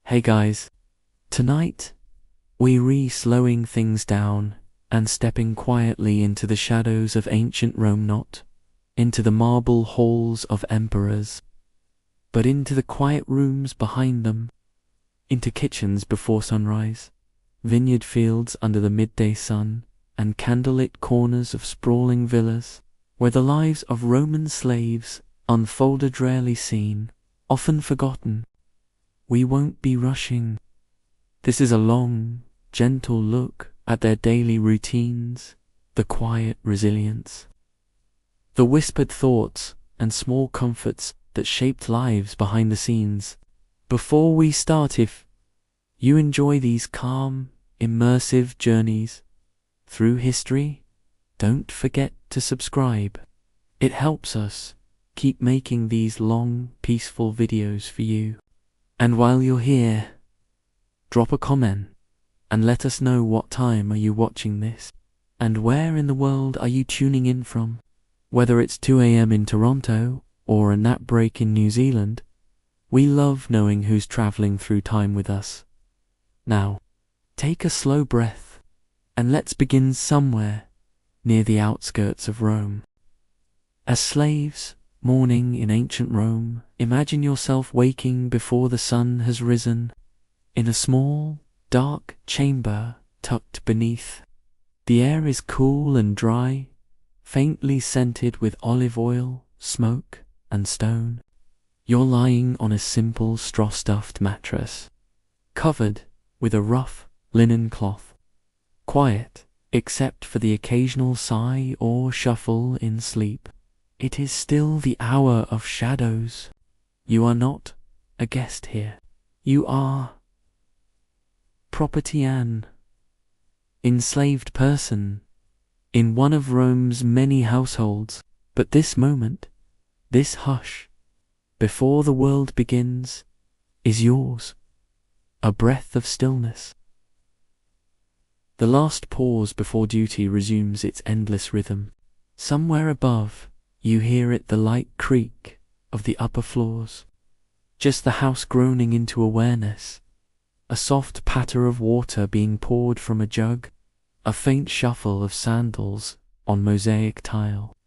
Hey guys, tonight we slowing things down and stepping quietly into the shadows of ancient Rome, not into the marble halls of emperors, but into the quiet rooms behind them, into kitchens before sunrise, vineyard fields under the midday sun, and candlelit corners of sprawling villas, where the lives of Roman slaves unfolded, rarely seen, often forgotten. We won't be rushing. This is a long, gentle look at their daily routines, the quiet resilience, the whispered thoughts and small comforts that shaped lives behind the scenes. Before we start, if you enjoy these calm, immersive journeys through history, don't forget to subscribe. It helps us keep making these long, peaceful videos for you. And while you're here, drop a comment and let us know what time are you watching this and where in the world are you tuning in from. Whether it's 2 a.m. in Toronto or a nap break in New Zealand, we love knowing who's traveling through time with us. Now, take a slow breath and let's begin somewhere near the outskirts of Rome. As slaves mourning in ancient Rome, imagine yourself waking before the sun has risen, in a small, dark chamber tucked beneath. The air is cool and dry, faintly scented with olive oil, smoke, and stone. You're lying on a simple straw-stuffed mattress, covered with a rough linen cloth. Quiet, except for the occasional sigh or shuffle in sleep. It is still the hour of shadows. You are not a guest here. You are property, an enslaved person in one of Rome's many households. But this moment, this hush, before the world begins, is yours. A breath of stillness. The last pause before duty resumes its endless rhythm. Somewhere above, you hear it, the light creak of the upper floors. Just the house groaning into awareness. A soft patter of water being poured from a jug. A faint shuffle of sandals on mosaic tile.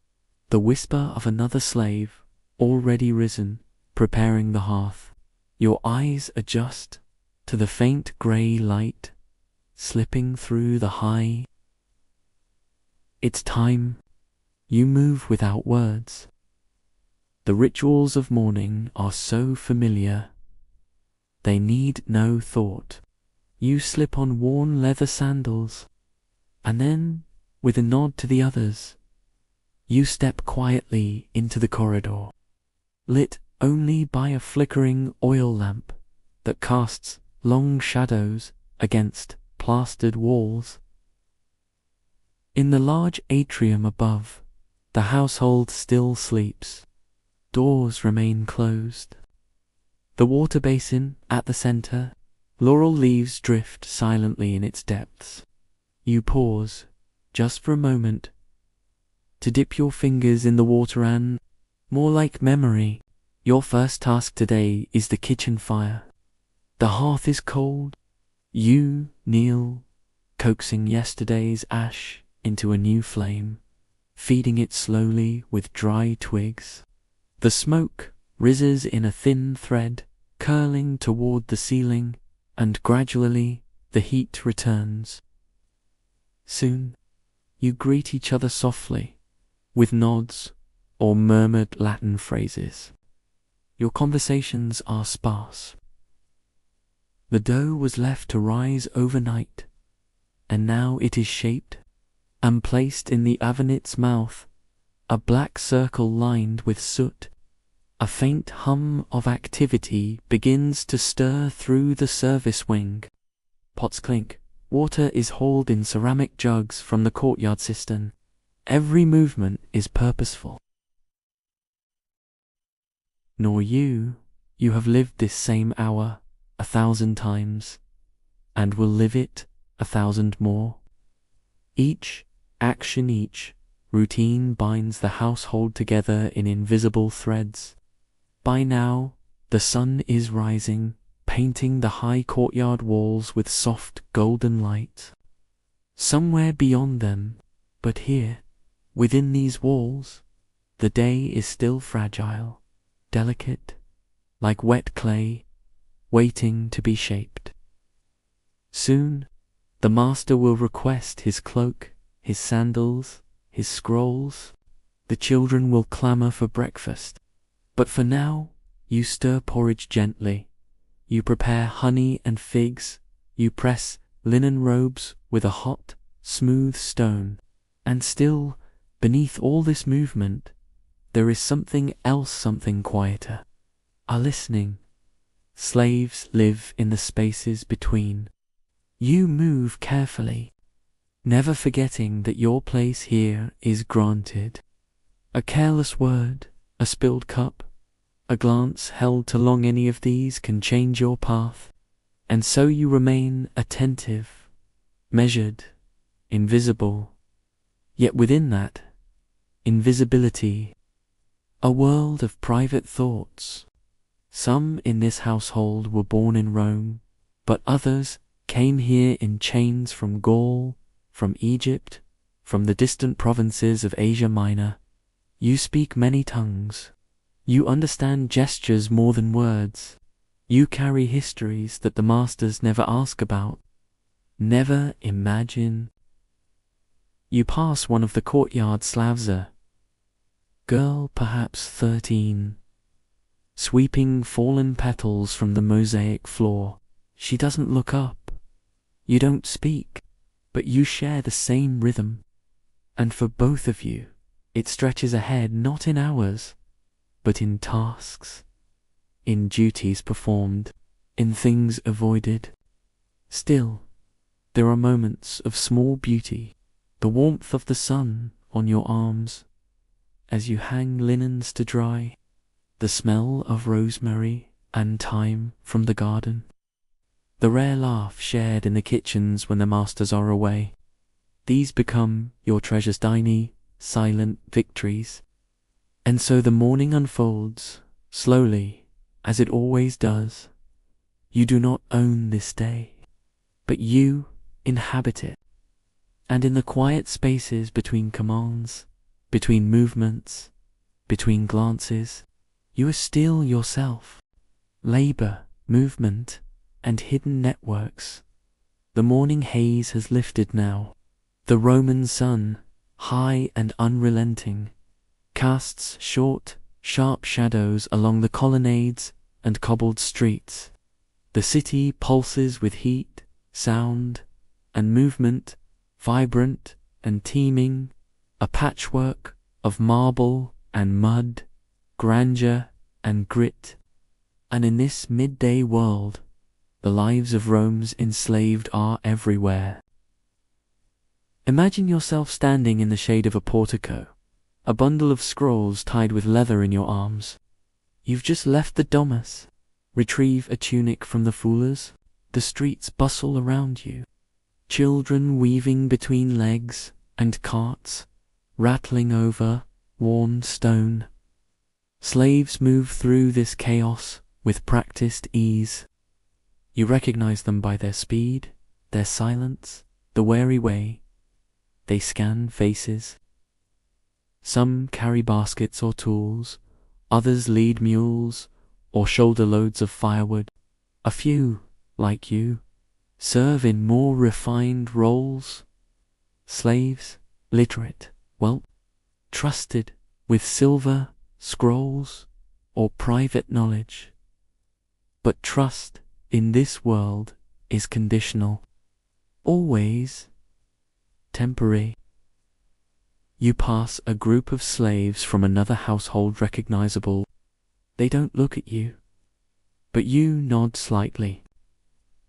The whisper of another slave, already risen, preparing the hearth. Your eyes adjust to the faint grey light slipping through the high. It's time. You move without words. The rituals of mourning are so familiar. They need no thought. You slip on worn leather sandals, and then, with a nod to the others, you step quietly into the corridor, lit only by a flickering oil lamp that casts long shadows against plastered walls. In the large atrium above, the household still sleeps. Doors remain closed. The water basin at the center, laurel leaves drift silently in its depths. You pause, just for a moment, to dip your fingers in the water and, more like memory, your first task today is the kitchen fire. The hearth is cold. You kneel, coaxing yesterday's ash into a new flame, feeding it slowly with dry twigs. The smoke rises in a thin thread, curling toward the ceiling, and gradually the heat returns. Soon, you greet each other softly, with nods or murmured Latin phrases. Your conversations are sparse. The dough was left to rise overnight, and now it is shaped and placed in the ovenet's mouth, a black circle lined with soot. A faint hum of activity begins to stir through the service wing. Pots clink. Water is hauled in ceramic jugs from the courtyard cistern. Every movement is purposeful. Nor you have lived this same hour 1,000 times, and will live it 1,000 more. Each action, each routine binds the household together in invisible threads. By now, the sun is rising, painting the high courtyard walls with soft golden light. Somewhere beyond them, but here, within these walls, the day is still fragile, delicate, like wet clay, waiting to be shaped. Soon, the master will request his cloak, his sandals, his scrolls. The children will clamor for breakfast. But for now, you stir porridge gently. You prepare honey and figs. You press linen robes with a hot, smooth stone. And still, beneath all this movement, there is something else, something quieter. A listening. Slaves live in the spaces between. You move carefully, never forgetting that your place here is granted. A careless word, a spilled cup, a glance held too long, any of these can change your path. And so you remain attentive, measured, invisible. Yet within that invisibility, a world of private thoughts. Some in this household were born in Rome, but others came here in chains from Gaul, from Egypt, from the distant provinces of Asia Minor. You speak many tongues. You understand gestures more than words. You carry histories that the masters never ask about, never imagine. You pass one of the courtyard slavs, a girl perhaps 13, sweeping fallen petals from the mosaic floor. She doesn't look up. You don't speak, but you share the same rhythm. And for both of you, it stretches ahead not in hours, but in tasks, in duties performed, in things avoided. Still, there are moments of small beauty, the warmth of the sun on your arms as you hang linens to dry, the smell of rosemary and thyme from the garden, the rare laugh shared in the kitchens when the masters are away. These become your treasures, tiny, silent victories. And so the morning unfolds, slowly, as it always does. You do not own this day, but you inhabit it. And in the quiet spaces between commands, between movements, between glances, you are still yourself. Labor, movement, and hidden networks. The morning haze has lifted now. The Roman sun, high and unrelenting, casts short, sharp shadows along the colonnades and cobbled streets. The city pulses with heat, sound, and movement, vibrant and teeming, a patchwork of marble and mud, grandeur and grit. And in this midday world, the lives of Rome's enslaved are everywhere. Imagine yourself standing in the shade of a portico, a bundle of scrolls tied with leather in your arms. You've just left the domus. Retrieve a tunic from the fullers. The streets bustle around you. Children weaving between legs and carts, rattling over worn stone. Slaves move through this chaos with practiced ease. You recognize them by their speed, their silence, the wary way they scan faces. Some carry baskets or tools, others lead mules or shoulder loads of firewood. A few, like you, serve in more refined roles. Slaves, literate, well, trusted with silver, scrolls, or private knowledge. But trust in this world is conditional, always temporary. You pass a group of slaves from another household recognizable. They don't look at you, but you nod slightly.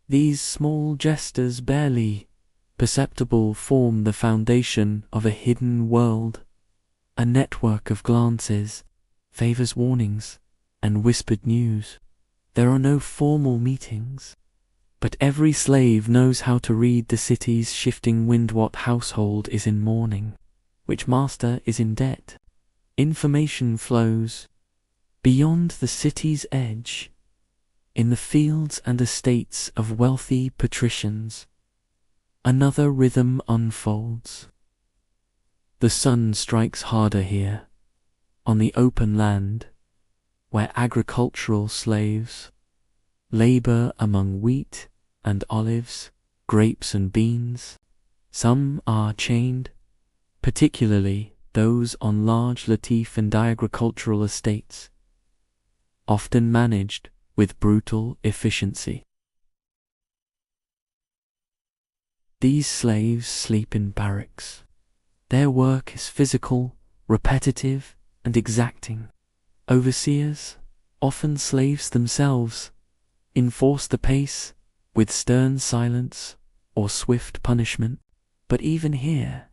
These small gestures, barely perceptible, form the foundation of a hidden world, a network of glances, favors, warnings, and whispered news. There are no formal meetings, but every slave knows how to read the city's shifting wind. What household is in mourning? Which master is in debt? Information flows beyond the city's edge in the fields and estates of wealthy patricians, another rhythm unfolds. The sun strikes harder here, on the open land, where agricultural slaves labor among wheat and olives, grapes and beans. Some are chained, particularly those on large latif and agricultural estates, often managed with brutal efficiency. These slaves sleep in barracks. Their work is physical, repetitive, and exacting. Overseers, often slaves themselves, enforce the pace with stern silence or swift punishment. But even here,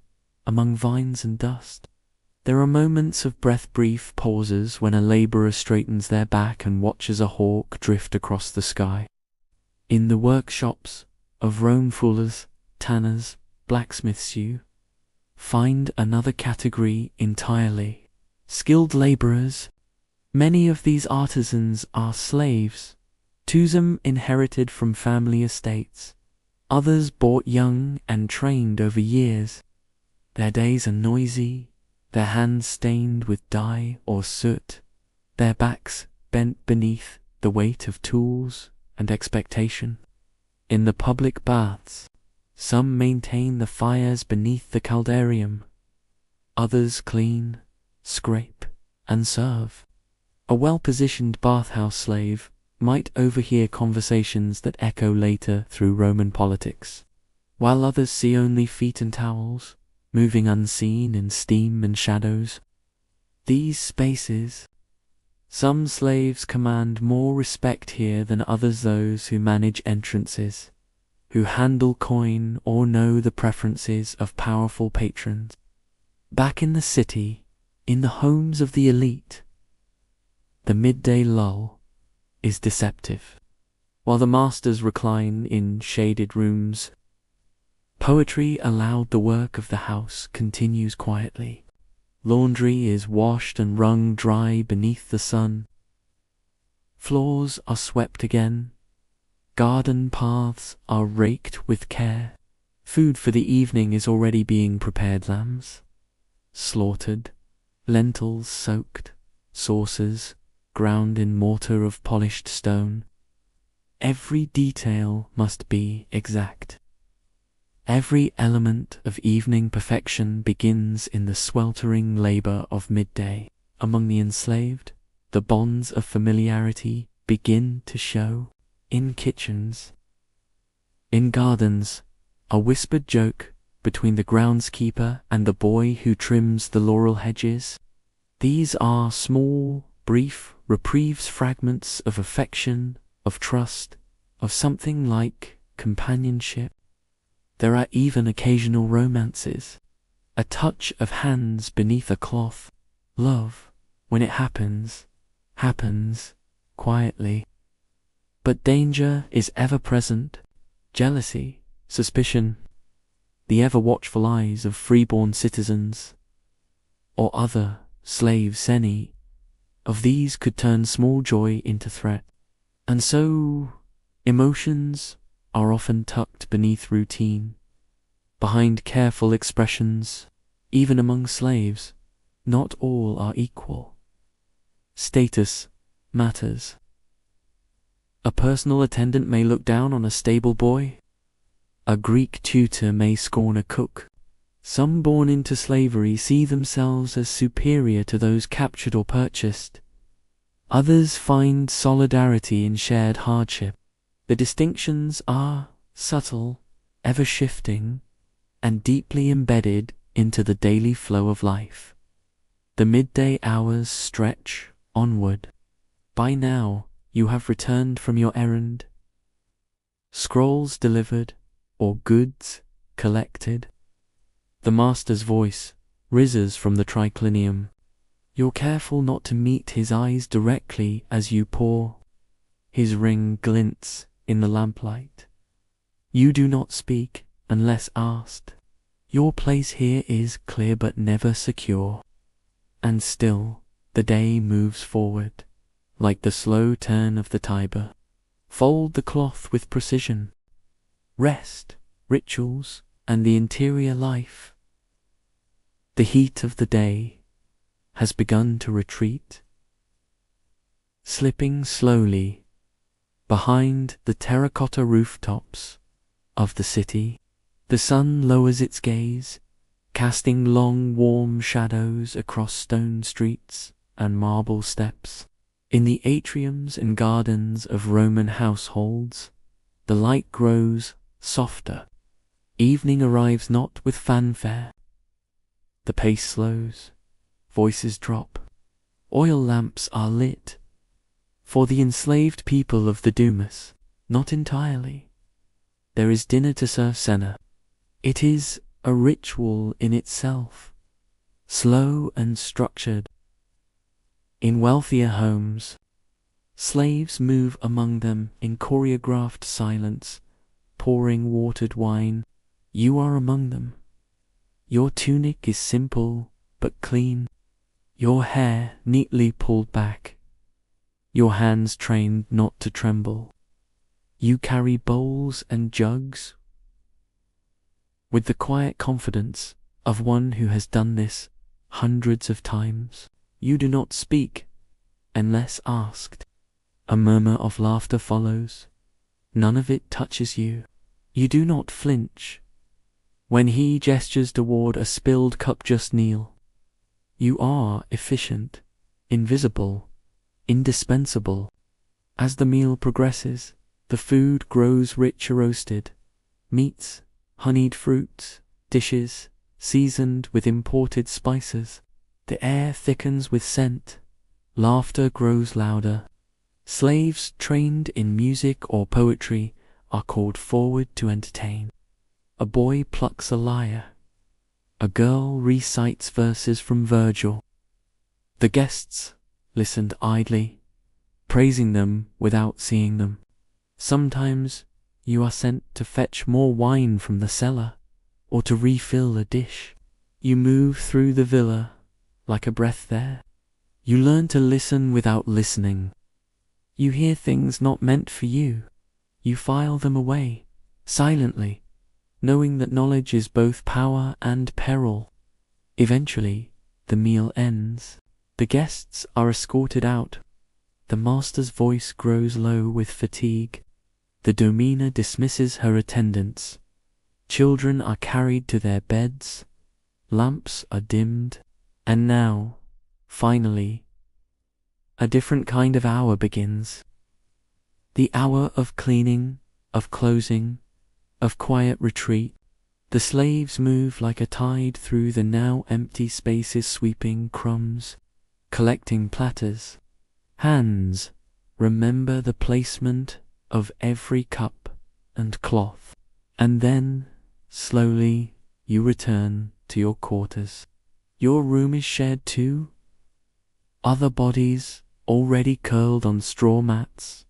among vines and dust, there are moments of brief pauses when a laborer straightens their back and watches a hawk drift across the sky. In the workshops of Rome, fullers, tanners, blacksmiths, you find another category entirely: skilled laborers. Many of these artisans are slaves, some inherited from family estates, others bought young and trained over years. Their days are noisy, their hands stained with dye or soot, their backs bent beneath the weight of tools and expectation. In the public baths, some maintain the fires beneath the caldarium, others clean, scrape, and serve. A well-positioned bathhouse slave might overhear conversations that echo later through Roman politics, while others see only feet and towels, moving unseen in steam and shadows. These spaces, some slaves command more respect here than others: those who manage entrances, who handle coin or know the preferences of powerful patrons. Back in the city, in the homes of the elite, the midday lull is deceptive. While the masters recline in shaded rooms, poetry allowed the work of the house continues quietly. Laundry is washed and wrung dry beneath the sun. Floors are swept again. Garden paths are raked with care. Food for the evening is already being prepared: lambs slaughtered, lentils soaked, sauces ground in mortar of polished stone. Every detail must be exact. Every element of evening perfection begins in the sweltering labor of midday. Among the enslaved, the bonds of familiarity begin to show. In kitchens, in gardens, a whispered joke between the groundskeeper and the boy who trims the laurel hedges. These are small, brief reprieves, fragments of affection, of trust, of something like companionship. There are even occasional romances, a touch of hands beneath a cloth. Love, when it happens, happens quietly. But danger is ever present: jealousy, suspicion, the ever-watchful eyes of freeborn citizens, or other slaves. Any of these could turn small joy into threat. And so, emotions are often tucked beneath routine, behind careful expressions. Even among slaves, not all are equal. Status matters. A personal attendant may look down on a stable boy. A Greek tutor may scorn a cook. Some born into slavery see themselves as superior to those captured or purchased. Others find solidarity in shared hardship. The distinctions are subtle, ever-shifting, and deeply embedded into the daily flow of life. The midday hours stretch onward. By now, you have returned from your errand. Scrolls delivered, or goods collected. The master's voice rises from the triclinium. You're careful not to meet his eyes directly as you pour. His ring glints in the lamplight. You do not speak unless asked. Your place here is clear but never secure. And still, the day moves forward, like the slow turn of the Tiber. Fold the cloth with precision. Rest, rituals, and the interior life. The heat of the day has begun to retreat, slipping slowly behind the terracotta rooftops of the city. The sun lowers its gaze, casting long, warm shadows across stone streets and marble steps. In the atriums and gardens of Roman households, the light grows softer. Evening arrives not with fanfare. The pace slows, voices drop, oil lamps are lit. For the enslaved people of the Dumas, not entirely. There is dinner to serve Senna. It is a ritual in itself, slow and structured. In wealthier homes, slaves move among them in choreographed silence, pouring watered wine. You are among them. Your tunic is simple but clean, your hair neatly pulled back, your hands trained not to tremble. You carry bowls and jugs with the quiet confidence of one who has done this hundreds of times. You do not speak unless asked. A murmur of laughter follows. None of it touches you. You do not flinch. When he gestures toward a spilled cup, just kneel. You are efficient, invisible, indispensable. As the meal progresses, the food grows richer, roasted meats, honeyed fruits, dishes seasoned with imported spices. The air thickens with scent. Laughter grows louder. Slaves trained in music or poetry are called forward to entertain. A boy plucks a lyre. A girl recites verses from Virgil. The guests listened idly, praising them without seeing them. Sometimes you are sent to fetch more wine from the cellar, or to refill a dish. You move through the villa like a breath there. You learn to listen without listening. You hear things not meant for you. You file them away, silently, knowing that knowledge is both power and peril. Eventually, the meal ends. The guests are escorted out. The master's voice grows low with fatigue. The domina dismisses her attendants. Children are carried to their beds. Lamps are dimmed. And now, finally, a different kind of hour begins. The hour of cleaning, of closing, of quiet retreat. The slaves move like a tide through the now empty spaces, sweeping crumbs, collecting platters. Hands remember the placement of every cup and cloth. And then, slowly, you return to your quarters. Your room is shared too. Other bodies already curled on straw mats,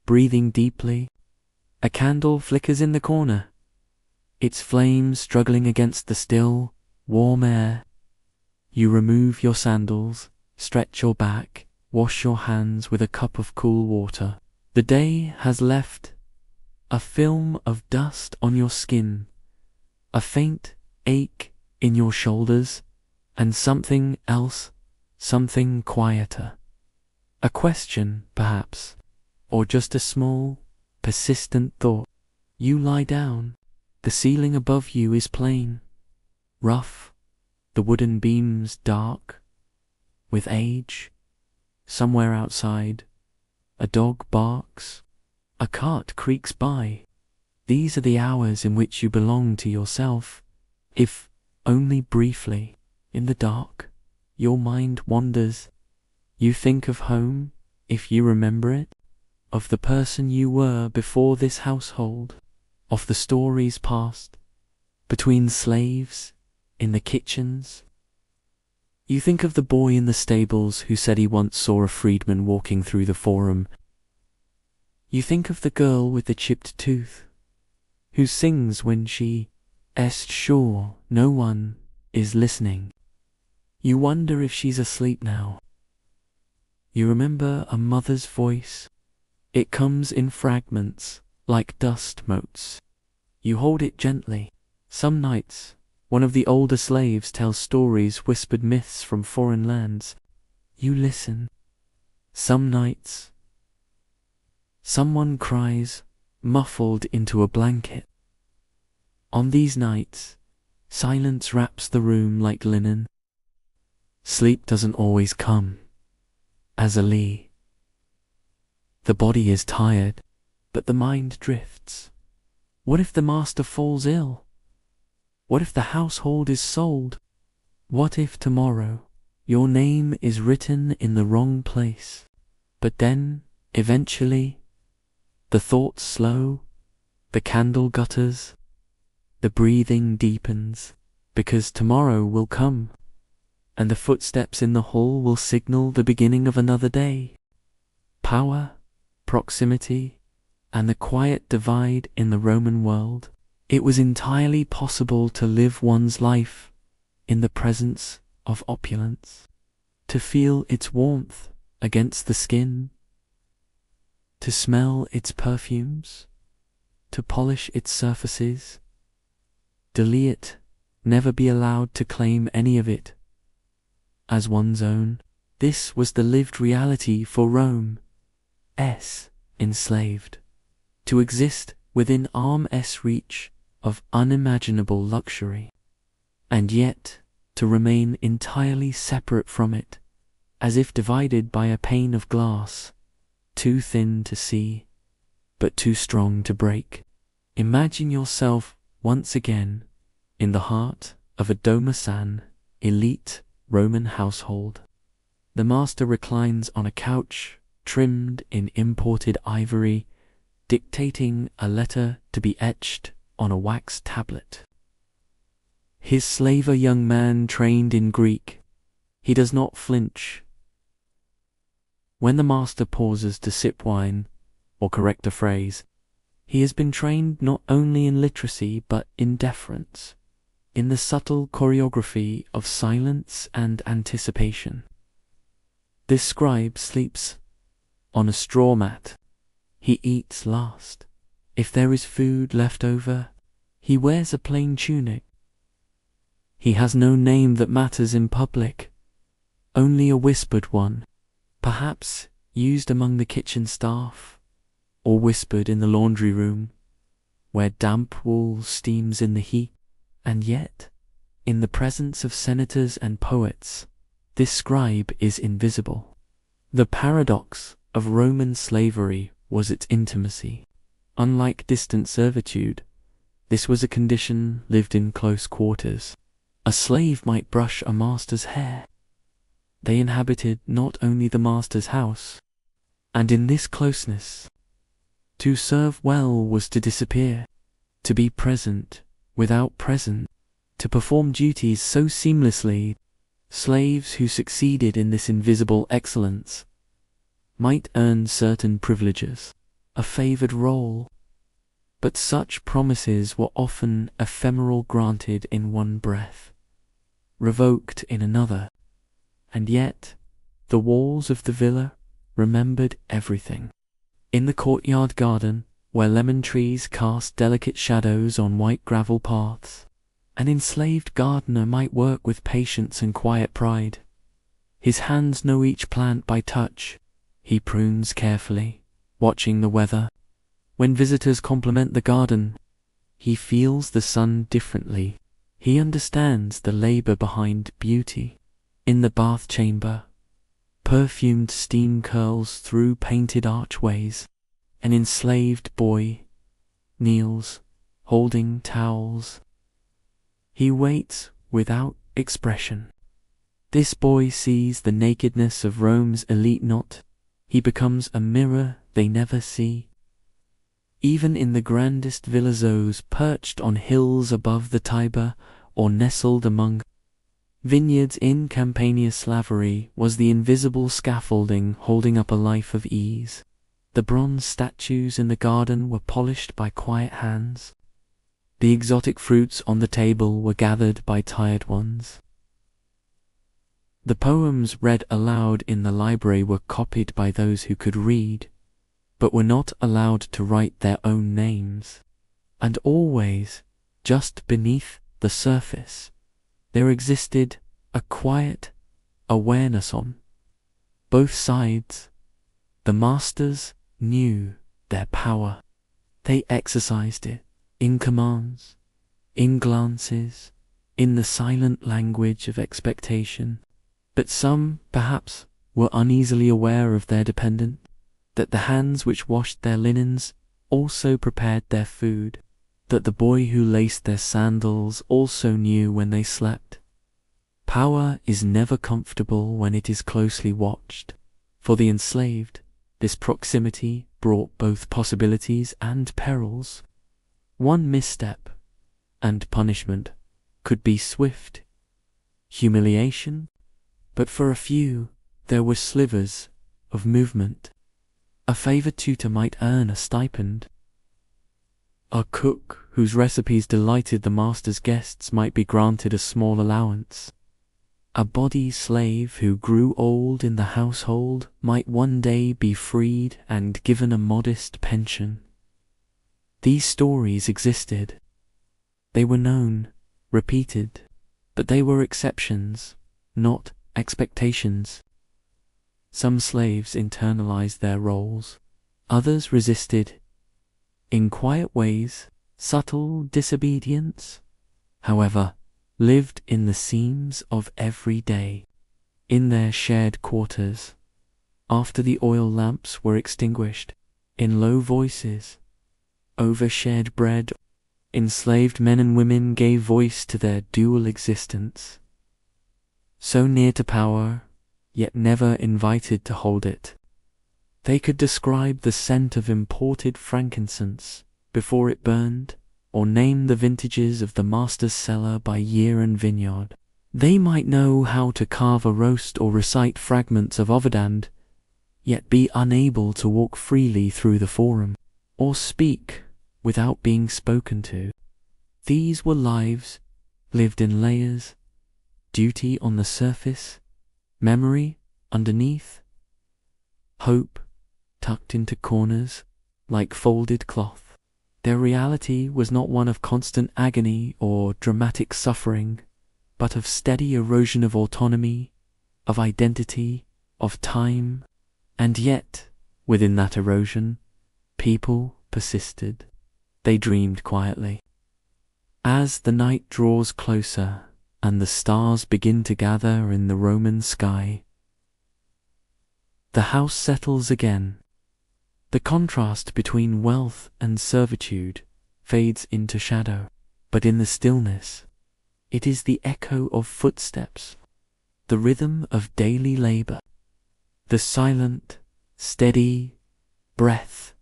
breathing deeply. A candle flickers in the corner, its flames struggling against the still, warm air. You remove your sandals, stretch your back, wash your hands with a cup of cool water. The day has left a film of dust on your skin, a faint ache in your shoulders, and something else, something quieter. A question, perhaps, or just a small, persistent thought. You lie down. The ceiling above you is plain, rough, the wooden beams dark with age. Somewhere outside, a dog barks, a cart creaks by. These are the hours in which you belong to yourself, if only briefly. In the dark, your mind wanders. You think of home, if you remember it, of the person you were before this household, of the stories passed between slaves in the kitchens. You think of the boy in the stables who said he once saw a freedman walking through the forum. You think of the girl with the chipped tooth, who sings when she is sure no one is listening. You wonder if she's asleep now. You remember a mother's voice, It comes in fragments, like dust motes. You hold it gently. Some nights, one of the older slaves tells stories, whispered myths from foreign lands. You listen. Some nights, someone cries, muffled into a blanket. On these nights, silence wraps the room like linen. Sleep doesn't always come. As a Lee, the body is tired, but the mind drifts. What if the master falls ill? What if the household is sold? What if tomorrow your name is written in the wrong place? But then, eventually, the thoughts slow, the candle gutters, the breathing deepens, because tomorrow will come, and the footsteps in the hall will signal the beginning of another day. Power, proximity, and the quiet divide in the Roman world. It was entirely possible to live one's life in the presence of opulence, to feel its warmth against the skin, to smell its perfumes, to polish its surfaces, delete it, never be allowed to claim any of it as one's own. This was the lived reality for Rome's enslaved. To exist within arm's reach of unimaginable luxury, and yet to remain entirely separate from it, as if divided by a pane of glass, too thin to see, but too strong to break. Imagine yourself once again in the heart of a Domasan, elite Roman household. The master reclines on a couch trimmed in imported ivory, dictating a letter to be etched on a wax tablet. His slave, a young man trained in Greek, he does not flinch. When the master pauses to sip wine or correct a phrase, he has been trained not only in literacy but in deference, in the subtle choreography of silence and anticipation. This scribe sleeps on a straw mat. He eats last. If there is food left over, he wears a plain tunic. He has no name that matters in public, only a whispered one, perhaps used among the kitchen staff, or whispered in the laundry room, where damp wool steams in the heat. And yet, in the presence of senators and poets, this scribe is invisible. The paradox of Roman slavery was its intimacy. Unlike distant servitude, this was a condition lived in close quarters. A slave might brush a master's hair. They inhabited not only the master's house, and in this closeness, to serve well was to disappear, to be present without present, to perform duties so seamlessly. Slaves who succeeded in this invisible excellence might earn certain privileges, a favored role, but such promises were often ephemeral, granted in one breath, revoked in another, and yet the walls of the villa remembered everything. In the courtyard garden, where lemon trees cast delicate shadows on white gravel paths, an enslaved gardener might work with patience and quiet pride. His hands know each plant by touch. He prunes carefully, watching the weather. When visitors compliment the garden, he feels the sun differently. He understands the labor behind beauty. In the bath chamber, perfumed steam curls through painted archways. An enslaved boy kneels, holding towels. He waits without expression. This boy sees the nakedness of Rome's elite knot. He becomes a mirror they never see. Even in the grandest villas perched on hills above the Tiber or nestled among vineyards in Campania, slavery was the invisible scaffolding holding up a life of ease. The bronze statues in the garden were polished by quiet hands. The exotic fruits on the table were gathered by tired ones. The poems read aloud in the library were copied by those who could read. but were not allowed to write their own names. And always, just beneath the surface, there existed a quiet awareness on both sides. The masters knew their power. They exercised it in commands, in glances, in the silent language of expectation. But some, perhaps, were uneasily aware of their dependent, that the hands which washed their linens also prepared their food, that the boy who laced their sandals also knew when they slept. Power is never comfortable when it is closely watched. For the enslaved, this proximity brought both possibilities and perils. One misstep, and punishment could be swift, humiliation, but for a few there were slivers of movement. A favored tutor might earn a stipend. A cook whose recipes delighted the master's guests might be granted a small allowance. A body slave who grew old in the household might one day be freed and given a modest pension. These stories existed. They were known, repeated, but they were exceptions, not expectations. Some slaves internalized their roles. Others resisted, in quiet ways, subtle disobedience, however, lived in the seams of every day, in their shared quarters, after the oil lamps were extinguished, in low voices, over shared bread. Enslaved men and women gave voice to their dual existence, so near to power, yet never invited to hold it. They could describe the scent of imported frankincense before it burned, or name the vintages of the master's cellar by year and vineyard. They might know how to carve a roast or recite fragments of Ovidand, yet be unable to walk freely through the forum, or speak without being spoken to. These were lives lived in layers, duty on the surface, memory underneath, hope tucked into corners like folded cloth. Their reality was not one of constant agony or dramatic suffering, but of steady erosion of autonomy, of identity, of time. And yet, within that erosion, people persisted. They dreamed quietly. As the night draws closer and the stars begin to gather in the Roman sky, the house settles again. The contrast between wealth and servitude fades into shadow, but in the stillness, it is the echo of footsteps, the rhythm of daily labor, the silent, steady breath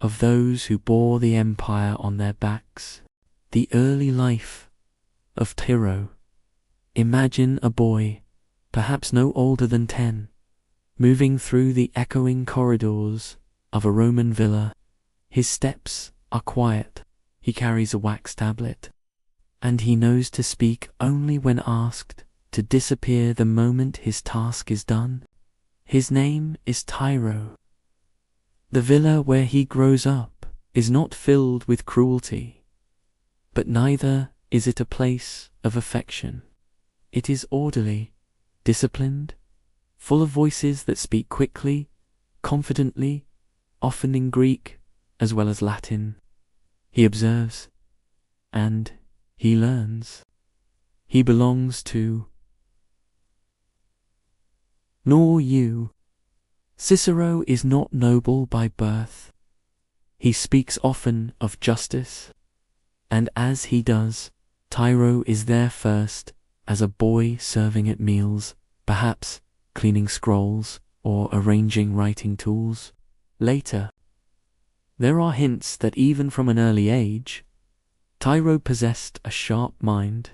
of those who bore the empire on their backs. The early life of Tiro. Imagine a boy, perhaps no older than 10, moving through the echoing corridors of a Roman villa. His steps are quiet. He carries a wax tablet, and he knows to speak only when asked, to disappear the moment his task is done. His name is Tiro. The villa where he grows up is not filled with cruelty, but neither is it a place of affection. It is orderly, disciplined, full of voices that speak quickly, confidently, often in Greek as well as Latin. He observes, and he learns. He belongs to nor you. Cicero is not noble by birth. He speaks often of justice, and as he does, Tiro is there first as a boy serving at meals, perhaps cleaning scrolls or arranging writing tools. Later, there are hints that even from an early age, Tiro possessed a sharp mind.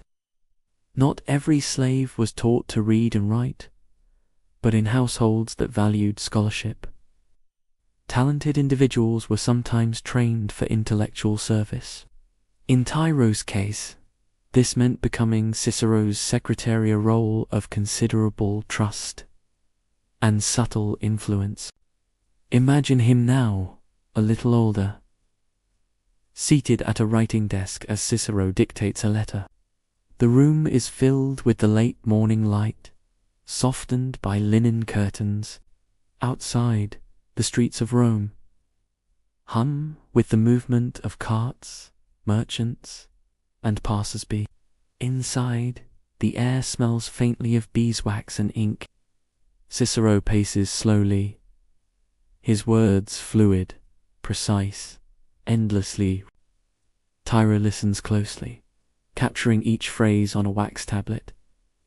Not every slave was taught to read and write, but in households that valued scholarship, talented individuals were sometimes trained for intellectual service. In Tiro's case, this meant becoming Cicero's secretary, a role of considerable trust and subtle influence. Imagine him now, a little older, seated at a writing desk as Cicero dictates a letter. The room is filled with the late morning light, softened by linen curtains. Outside, the streets of Rome hum with the movement of carts, merchants, and passers-by. Inside, the air smells faintly of beeswax and ink. Cicero paces slowly, his words fluid, precise, endlessly. Tiro listens closely, capturing each phrase on a wax tablet,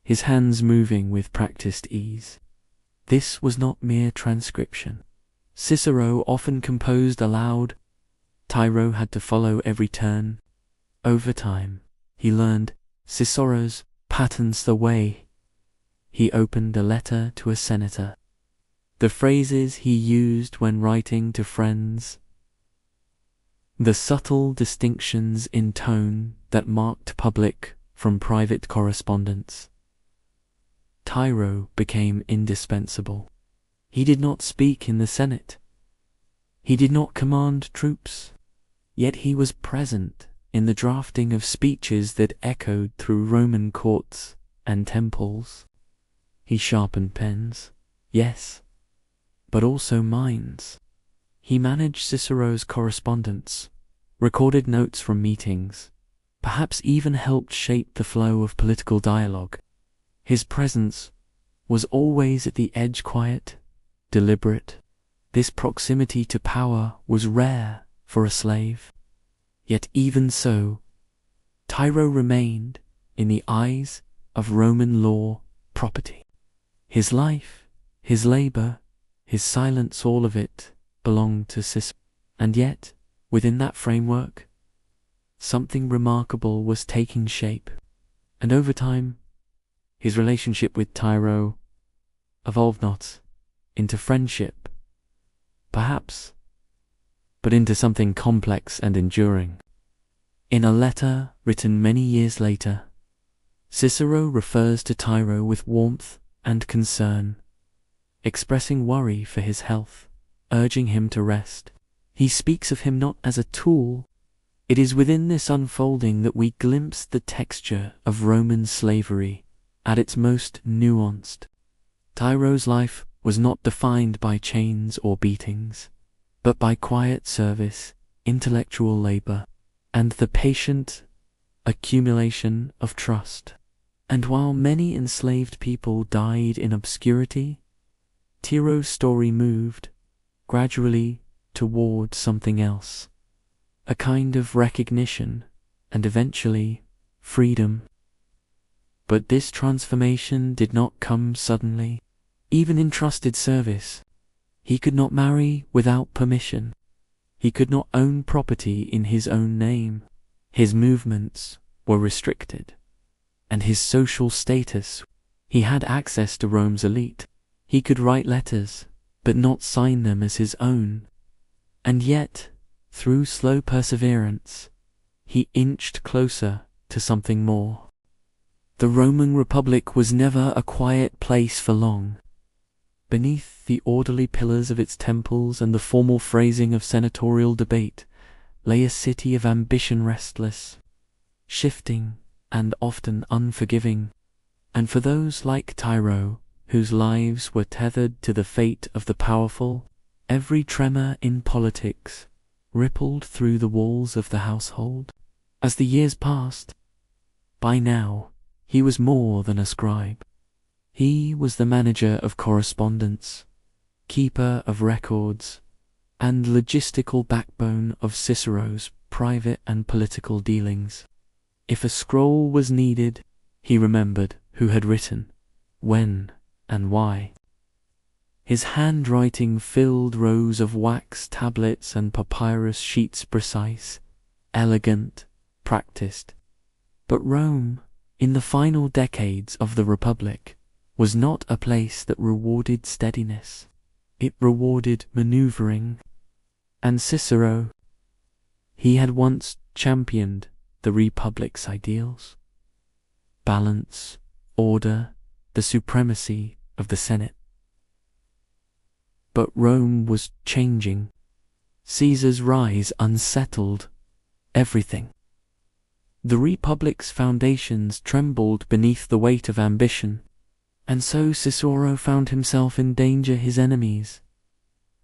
his hands moving with practiced ease. This was not mere transcription. Cicero often composed aloud. Tiro had to follow every turn. Over time, he learned Cicero's patterns the way he opened a letter to a senator, the phrases he used when writing to friends, the subtle distinctions in tone that marked public from private correspondence. Tiro became indispensable. He did not speak in the Senate. He did not command troops. Yet he was present in the drafting of speeches that echoed through Roman courts and temples. He sharpened pens, yes, but also minds. He managed Cicero's correspondence, recorded notes from meetings, perhaps even helped shape the flow of political dialogue. His presence was always at the edge, quiet, deliberate. This proximity to power was rare for a slave. Yet even so, Tiro remained, in the eyes of Roman law, property. His life, his labor, his silence, all of it belonged to Cicero. And yet, within that framework, something remarkable was taking shape. And over time, his relationship with Tiro evolved not into friendship, perhaps, but into something complex and enduring. In a letter written many years later, Cicero refers to Tiro with warmth and concern, expressing worry for his health, urging him to rest. He speaks of him not as a tool. It is within this unfolding that we glimpse the texture of Roman slavery at its most nuanced. Tiro's life was not defined by chains or beatings, but by quiet service, intellectual labor, and the patient accumulation of trust. And while many enslaved people died in obscurity, Tiro's story moved, gradually, toward something else, a kind of recognition, and eventually, freedom. But this transformation did not come suddenly. Even in trusted service, he could not marry without permission. He could not own property in his own name. His movements were restricted, and his social status, he had access to Rome's elite. He could write letters, but not sign them as his own. And yet, through slow perseverance, he inched closer to something more. The Roman Republic was never a quiet place for long. Beneath the orderly pillars of its temples and the formal phrasing of senatorial debate lay a city of ambition, restless, shifting, and often unforgiving. And for those like Tiro, whose lives were tethered to the fate of the powerful, every tremor in politics rippled through the walls of the household. As the years passed, by now he was more than a scribe. He was the manager of correspondence, keeper of records, and logistical backbone of Cicero's private and political dealings. If a scroll was needed, he remembered who had written, when, and why. His handwriting filled rows of wax tablets and papyrus sheets, precise, elegant, practiced. But Rome, in the final decades of the Republic, was not a place that rewarded steadiness. It rewarded maneuvering. And Cicero, he had once championed the Republic's ideals: balance, order, the supremacy of the Senate. But Rome was changing. Caesar's rise unsettled everything. The Republic's foundations trembled beneath the weight of ambition, and so Cicero found himself in danger. His enemies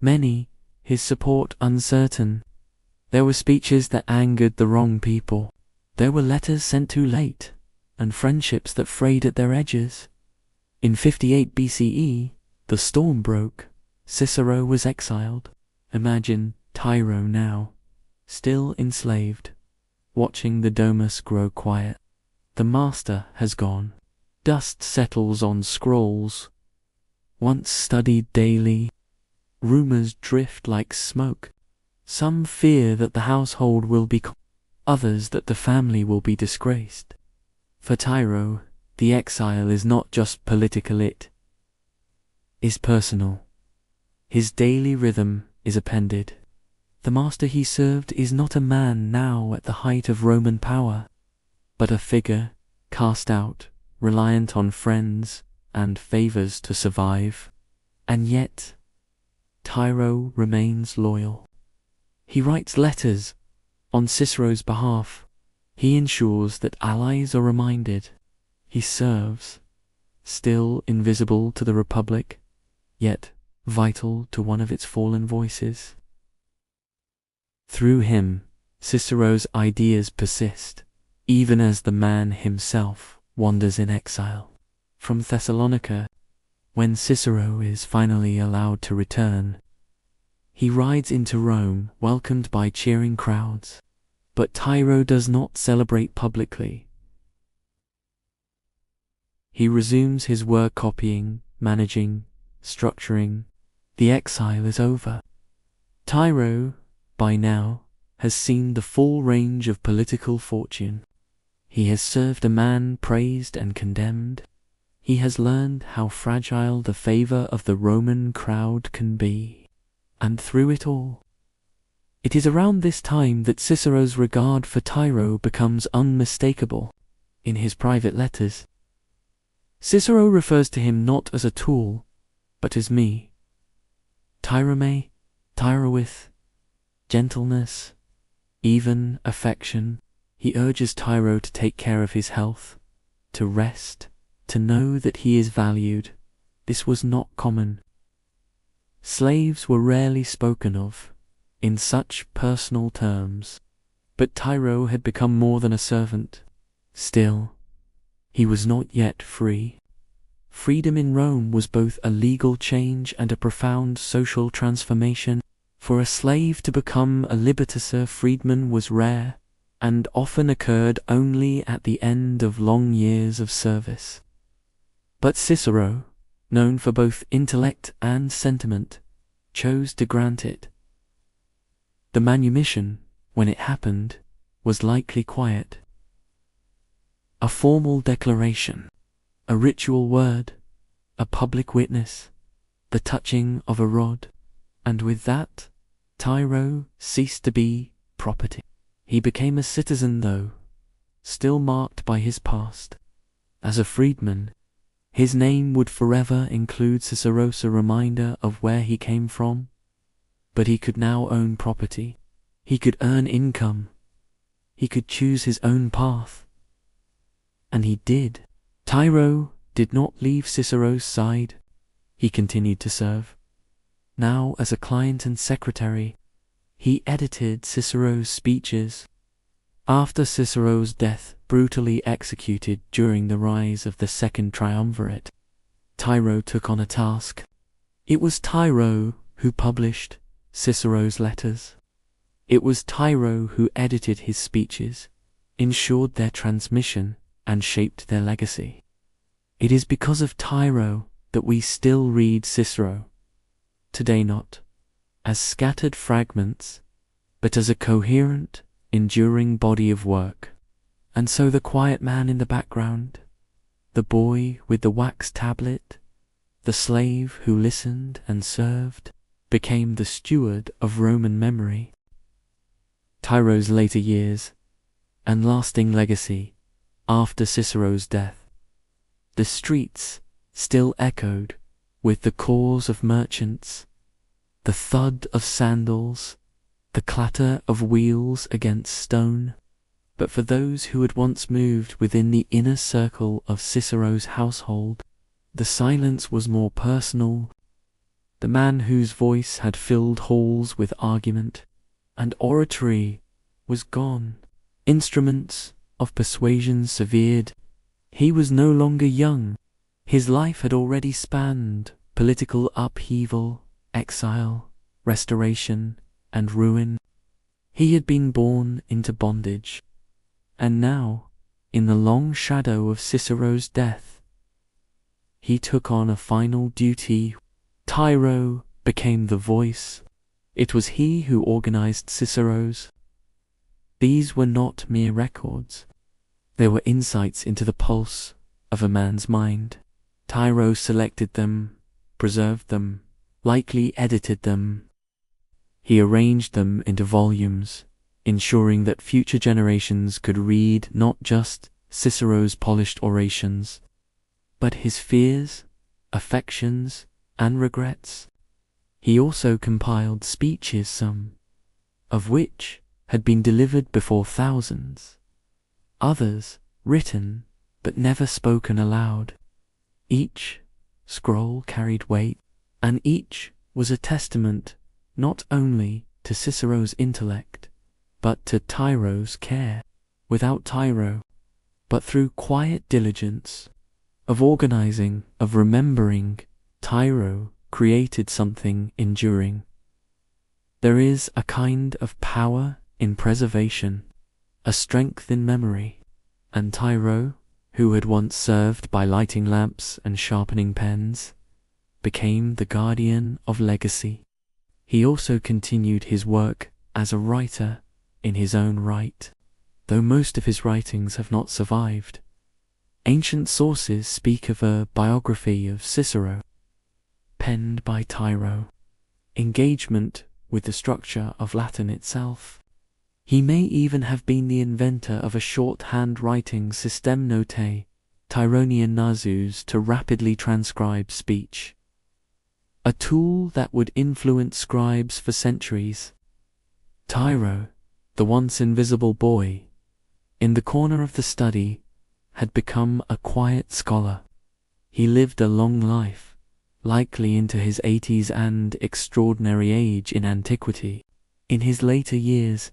many, his support uncertain. There were speeches that angered the wrong people. There were letters sent too late, and friendships that frayed at their edges. In 58 BCE, the storm broke. Cicero was exiled. Imagine Tiro now, still enslaved, watching the domus grow quiet. The master has gone. Dust settles on scrolls, once studied daily. Rumors drift like smoke. Some fear that the household will be others that the family will be disgraced. For Tiro, the exile is not just political, it is personal. His daily rhythm is appended. The master he served is not a man now at the height of Roman power, but a figure cast out, reliant on friends and favors to survive. And yet, Tiro remains loyal. He writes letters on Cicero's behalf. He ensures that allies are reminded. He serves, still invisible to the Republic, yet vital to one of its fallen voices. Through him, Cicero's ideas persist, even as the man himself wanders in exile. From Thessalonica, when Cicero is finally allowed to return, he rides into Rome, welcomed by cheering crowds. But Tiro does not celebrate publicly. He resumes his work copying, managing, structuring. The exile is over. Tiro, by now, has seen the full range of political fortune. He has served a man praised and condemned. He has learned how fragile the favor of the Roman crowd can be. And through it all, it is around this time that Cicero's regard for Tiro becomes unmistakable. In his private letters, Cicero refers to him not as a tool, but as me. Tyrome, Tyrowith, gentleness, even affection. He urges Tiro to take care of his health, to rest, to know that he is valued. This was not common. Slaves were rarely spoken of in such personal terms, but Tiro had become more than a servant. Still, he was not yet free. Freedom in Rome was both a legal change and a profound social transformation. For a slave to become a libertator freedman was rare, and often occurred only at the end of long years of service. But Cicero, known for both intellect and sentiment, chose to grant it. The manumission, when it happened, was likely quiet. A formal declaration, a ritual word, a public witness, the touching of a rod, and with that, Tiro ceased to be property. He became a citizen, though still marked by his past. As a freedman, his name would forever include Cicero's a reminder of where he came from. But he could now own property. He could earn income. He could choose his own path. And he did. Tiro did not leave Cicero's side. He continued to serve. Now as a client and secretary, he edited Cicero's speeches. After Cicero's death, brutally executed during the rise of the Second Triumvirate, Tiro took on a task. It was Tiro who published Cicero's letters. It was Tiro who edited his speeches, ensured their transmission, and shaped their legacy. It is because of Tiro that we still read Cicero, today not as scattered fragments, but as a coherent, enduring body of work. And so the quiet man in the background, the boy with the wax tablet, the slave who listened and served, became the steward of Roman memory. Tiro's later years and lasting legacy after Cicero's death. The streets still echoed with the calls of merchants, the thud of sandals, the clatter of wheels against stone. But for those who had once moved within the inner circle of Cicero's household, the silence was more personal. The man whose voice had filled halls with argument and oratory was gone. Instruments of persuasion severed. He was no longer young. His life had already spanned political upheaval, exile, restoration, and ruin. He had been born into bondage, and now, in the long shadow of Cicero's death, he took on a final duty. Tiro became the voice. It was he who organized Cicero's. These were not mere records. They were insights into the pulse of a man's mind. Tiro selected them, preserved them, likely edited them. He arranged them into volumes, ensuring that future generations could read not just Cicero's polished orations, but his fears, affections, and regrets. He also compiled speeches, some of which had been delivered before thousands, others written but never spoken aloud. Each scroll carried weight, and each was a testament not only to Cicero's intellect, but to Tiro's care. Without Tiro, but through quiet diligence, of organizing, of remembering, Tiro created something enduring. There is a kind of power in preservation, a strength in memory, and Tiro, who had once served by lighting lamps and sharpening pens, became the guardian of legacy. He also continued his work as a writer in his own right, though most of his writings have not survived. Ancient sources speak of a biography of Cicero, penned by Tiro, engagement with the structure of Latin itself. He may even have been the inventor of a shorthand writing system notae, Tyronian nasus, to rapidly transcribe speech, a tool that would influence scribes for centuries. Tiro, the once invisible boy, in the corner of the study, had become a quiet scholar. He lived a long life, likely into his 80s and extraordinary age in antiquity. In his later years,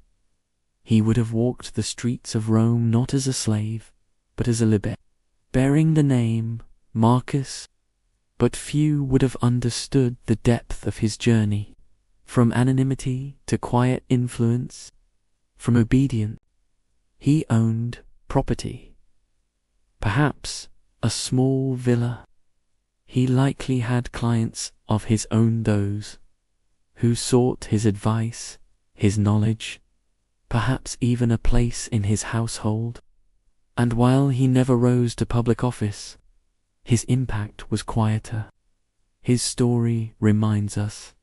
he would have walked the streets of Rome not as a slave, but as a libet, bearing the name Marcus. But few would have understood the depth of his journey, from anonymity to quiet influence, from obedience. He owned property, perhaps a small villa. He likely had clients of his own, those who sought his advice, his knowledge, perhaps even a place in his household. And while he never rose to public office, his impact was quieter. His story reminds us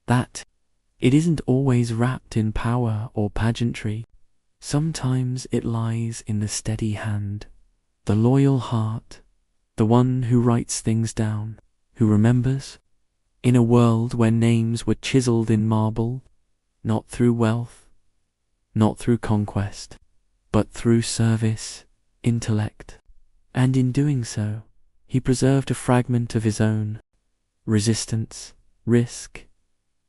that it isn't always wrapped in power or pageantry. Sometimes it lies in the steady hand, the loyal heart, the one who writes things down, who remembers, in a world where names were chiseled in marble, not through wealth, not through conquest, but through service, intellect. And in doing so, he preserved a fragment of his own, resistance, risk,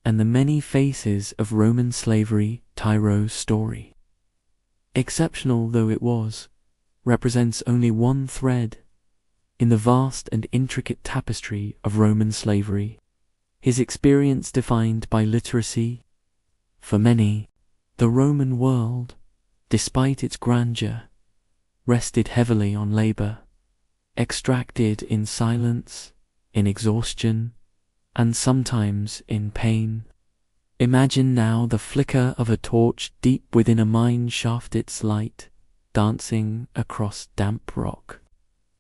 and the many faces of Roman slavery. Tiro's story, exceptional though it was, represents only one thread in the vast and intricate tapestry of Roman slavery. His experience defined by literacy. For many, the Roman world, despite its grandeur, rested heavily on labor, extracted in silence, in exhaustion, and sometimes in pain. Imagine now the flicker of a torch deep within a mine shaft, its light dancing across damp rock,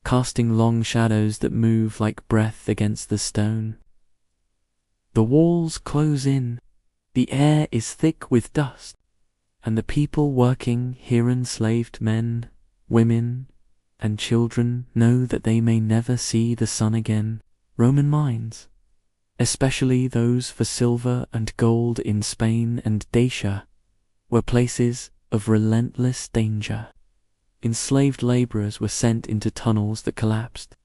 casting long shadows that move like breath against the stone. The walls close in, the air is thick with dust, and the people working here, enslaved men, women, and children, know that they may never see the sun again. Roman mines, especially those for silver and gold in Spain and Dacia, were places of relentless danger. Enslaved laborers were sent into tunnels that collapsed,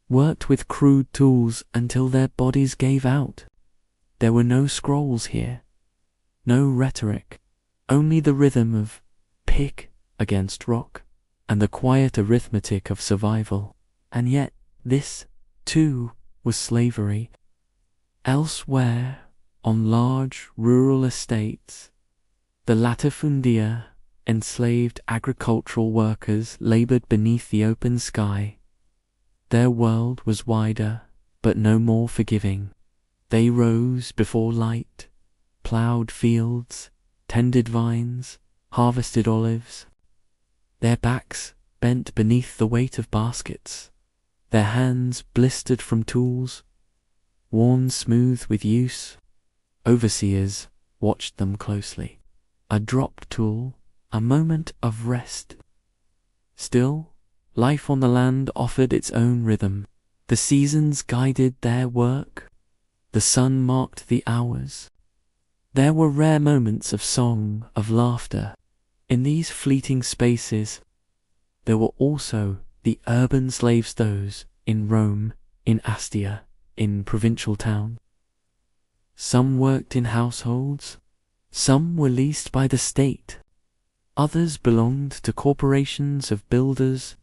worked with crude tools until their bodies gave out. There were no scrolls here, no rhetoric, only the rhythm of pick against rock and the quiet arithmetic of survival. And yet this, too, was slavery. Elsewhere, on large rural estates, the latifundia, enslaved agricultural workers labored beneath the open sky. Their world was wider, but no more forgiving. They rose before light, plowed fields, tended vines, harvested olives. Their backs bent beneath the weight of baskets, their hands blistered from tools, worn smooth with use. Overseers watched them closely. A dropped tool, a moment of rest. Still, life on the land offered its own rhythm. The seasons guided their work. The sun marked the hours. There were rare moments of song, of laughter. In these fleeting spaces, there were also the urban slaves, those in Rome, in Astia, in provincial town. Some worked in households, some were leased by the state, others belonged to corporations of builders.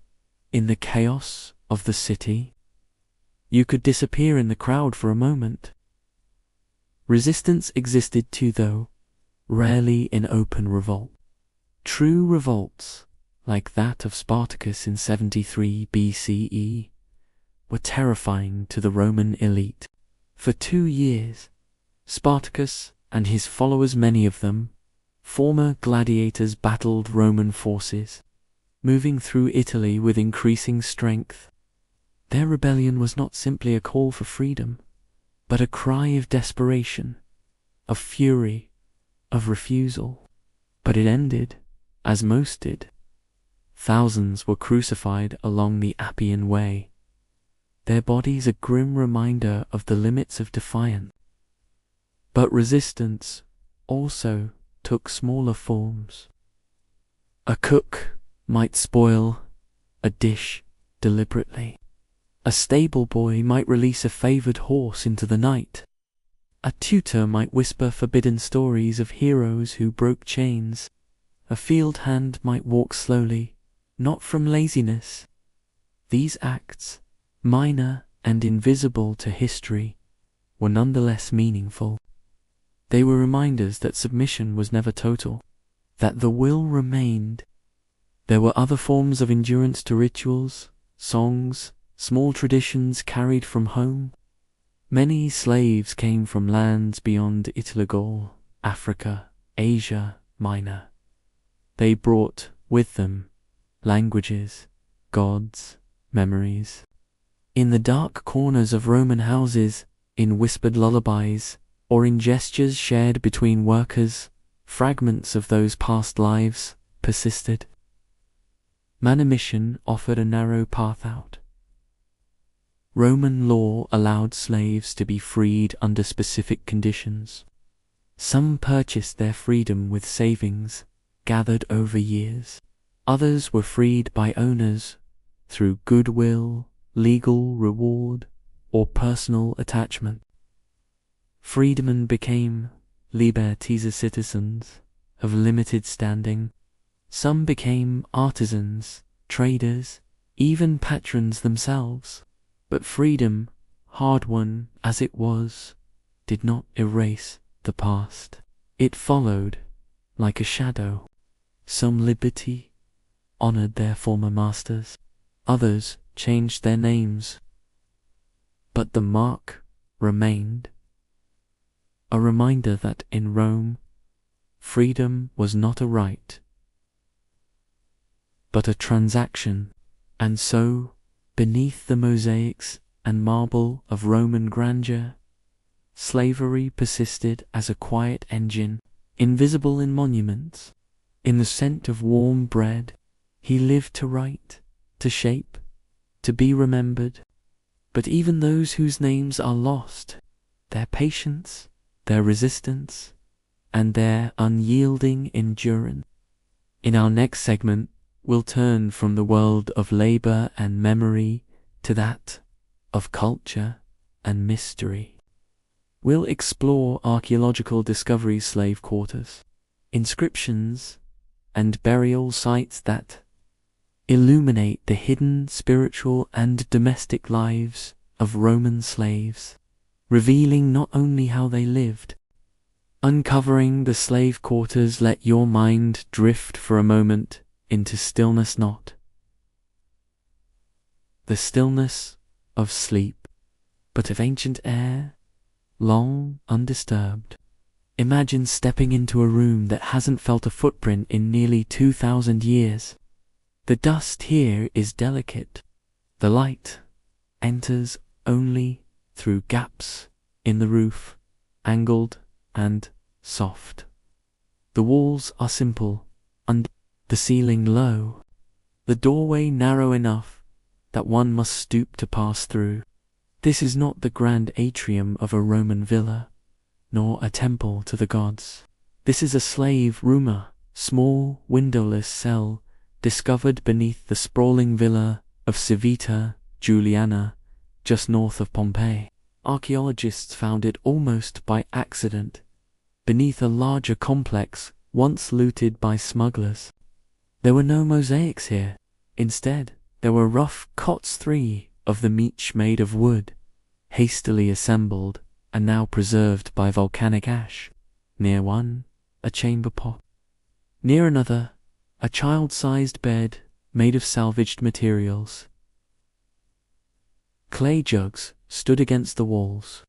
In the chaos of the city, you could disappear in the crowd for a moment. Resistance existed too, though rarely in open revolt. True revolts, like that of Spartacus in 73 BCE, were terrifying to the Roman elite. For 2 years, Spartacus and his followers, many of them former gladiators, battled Roman forces, moving through Italy with increasing strength. Their rebellion was not simply a call for freedom, but a cry of desperation, of fury, of refusal. But it ended, as most did. Thousands were crucified along the Appian Way, their bodies a grim reminder of the limits of defiance. But resistance also took smaller forms. A cook might spoil a dish deliberately. A stable boy might release a favored horse into the night. A tutor might whisper forbidden stories of heroes who broke chains. A field hand might walk slowly, not from laziness. These acts, minor and invisible to history, were nonetheless meaningful. They were reminders that submission was never total, that the will remained. There were other forms of endurance to rituals, songs, small traditions carried from home. Many slaves came from lands beyond Italy, Africa, Asia Minor. They brought with them languages, gods, memories. In the dark corners of Roman houses, in whispered lullabies, or in gestures shared between workers, fragments of those past lives persisted. Manumission offered a narrow path out. Roman law allowed slaves to be freed under specific conditions. Some purchased their freedom with savings gathered over years. Others were freed by owners through goodwill, legal reward, or personal attachment. Freedmen became libertisa, citizens of limited standing. Some became artisans, traders, even patrons themselves. But freedom, hard-won as it was, did not erase the past. It followed like a shadow. Some liberty honored their former masters. Others changed their names. But the mark remained. A reminder that in Rome, freedom was not a right, but a transaction. And so, beneath the mosaics and marble of Roman grandeur, slavery persisted as a quiet engine, invisible in monuments. In the scent of warm bread, he lived to write, to shape, to be remembered. But even those whose names are lost their patience, their resistance, and their unyielding endurance. In our next segment, we'll turn from the world of labor and memory to that of culture and mystery. We'll explore archaeological discoveries, slave quarters, inscriptions, and burial sites that illuminate the hidden spiritual and domestic lives of Roman slaves, revealing not only how they lived. Uncovering the slave quarters, let your mind drift for a moment into stillness, not the stillness of sleep, but of ancient air, long undisturbed. Imagine stepping into a room that hasn't felt a footprint in nearly 2,000 years. The dust here is delicate. The light enters only through gaps in the roof, angled and soft. The walls are simple, and the ceiling low, the doorway narrow enough that one must stoop to pass through. This is not the grand atrium of a Roman villa, nor a temple to the gods. This is a slave room, a small windowless cell discovered beneath the sprawling villa of Civita Juliana, just north of Pompeii. Archaeologists found it almost by accident, beneath a larger complex once looted by smugglers. There were no mosaics here. Instead, there were rough cots, 3 of them each made of wood, hastily assembled and now preserved by volcanic ash. Near one, a chamber pot. Near another, a child-sized bed made of salvaged materials. Clay jugs stood against the walls.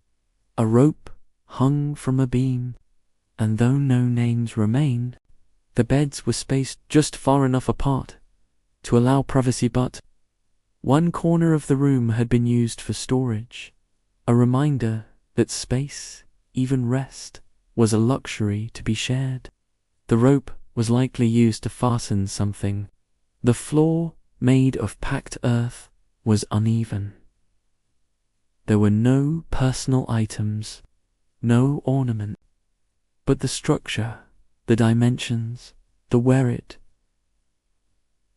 A rope hung from a beam, and though no names remain, the beds were spaced just far enough apart to allow privacy, but one corner of the room had been used for storage, a reminder that space, even rest, was a luxury to be shared. The rope was likely used to fasten something. The floor, made of packed earth, was uneven. There were no personal items, no ornament, but the structure, the dimensions, the wear-it,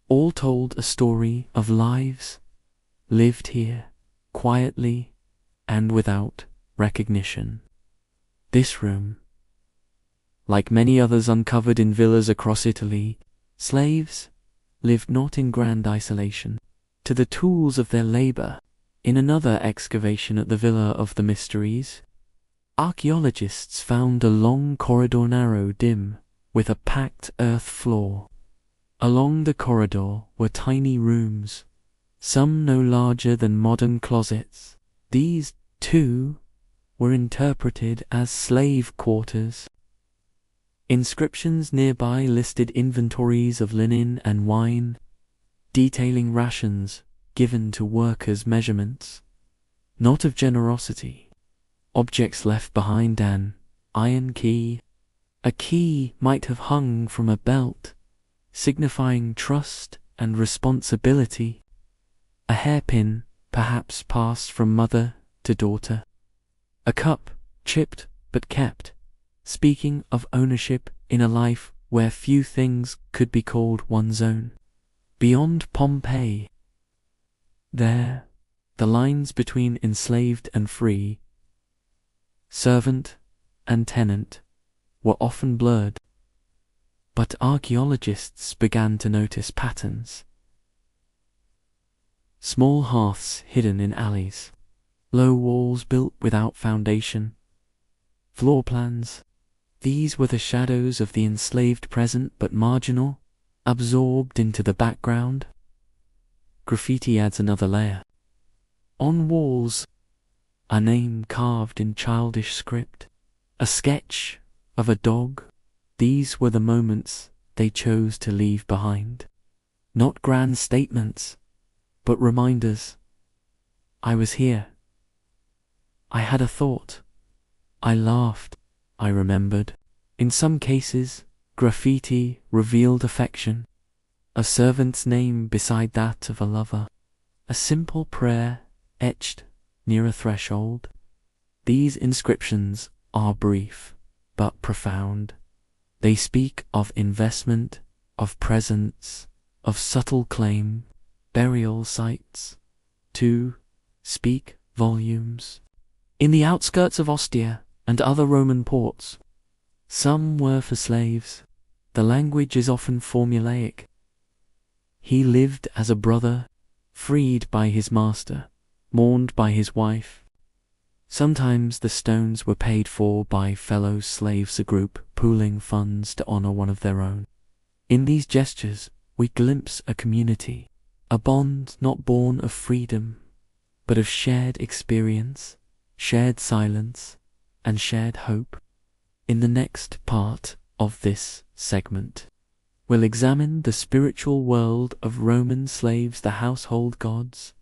all told a story of lives lived here, quietly and without recognition. This room, like many others uncovered in villas across Italy, slaves lived not in grand isolation. To the tools of their labor, in another excavation at the Villa of the Mysteries, archaeologists found a long corridor, narrow, dim, with a packed earth floor. Along the corridor were tiny rooms, some no larger than modern closets. These, too, were interpreted as slave quarters. Inscriptions nearby listed inventories of linen and wine, detailing rations given to workers' measurements, not of generosity. Objects left behind: an iron key. A key might have hung from a belt, signifying trust and responsibility. A hairpin, perhaps passed from mother to daughter. A cup, chipped but kept, speaking of ownership in a life where few things could be called one's own. Beyond Pompeii, there, the lines between enslaved and free, servant and tenant, were often blurred. But archaeologists began to notice patterns. Small hearths hidden in alleys, low walls built without foundation, floor plans. These were the shadows of the enslaved present, but marginal, absorbed into the background. Graffiti adds another layer. On walls, a name carved in childish script, a sketch of a dog. These were the moments they chose to leave behind. Not grand statements, but reminders. I was here. I had a thought. I laughed. I remembered. In some cases, graffiti revealed affection. A servant's name beside that of a lover. A simple prayer etched near a threshold. These inscriptions are brief, but profound. They speak of investment, of presence, of subtle claim, burial sites. 2. Speak volumes. In the outskirts of Ostia and other Roman ports, some were for slaves. The language is often formulaic. He lived as a brother, freed by his master, mourned by his wife. Sometimes the stones were paid for by fellow slaves, a group pooling funds to honor one of their own. In these gestures, we glimpse a community, a bond not born of freedom, but of shared experience, shared silence, and shared hope. In the next part of this segment, we'll examine the spiritual world of Roman slaves, the household gods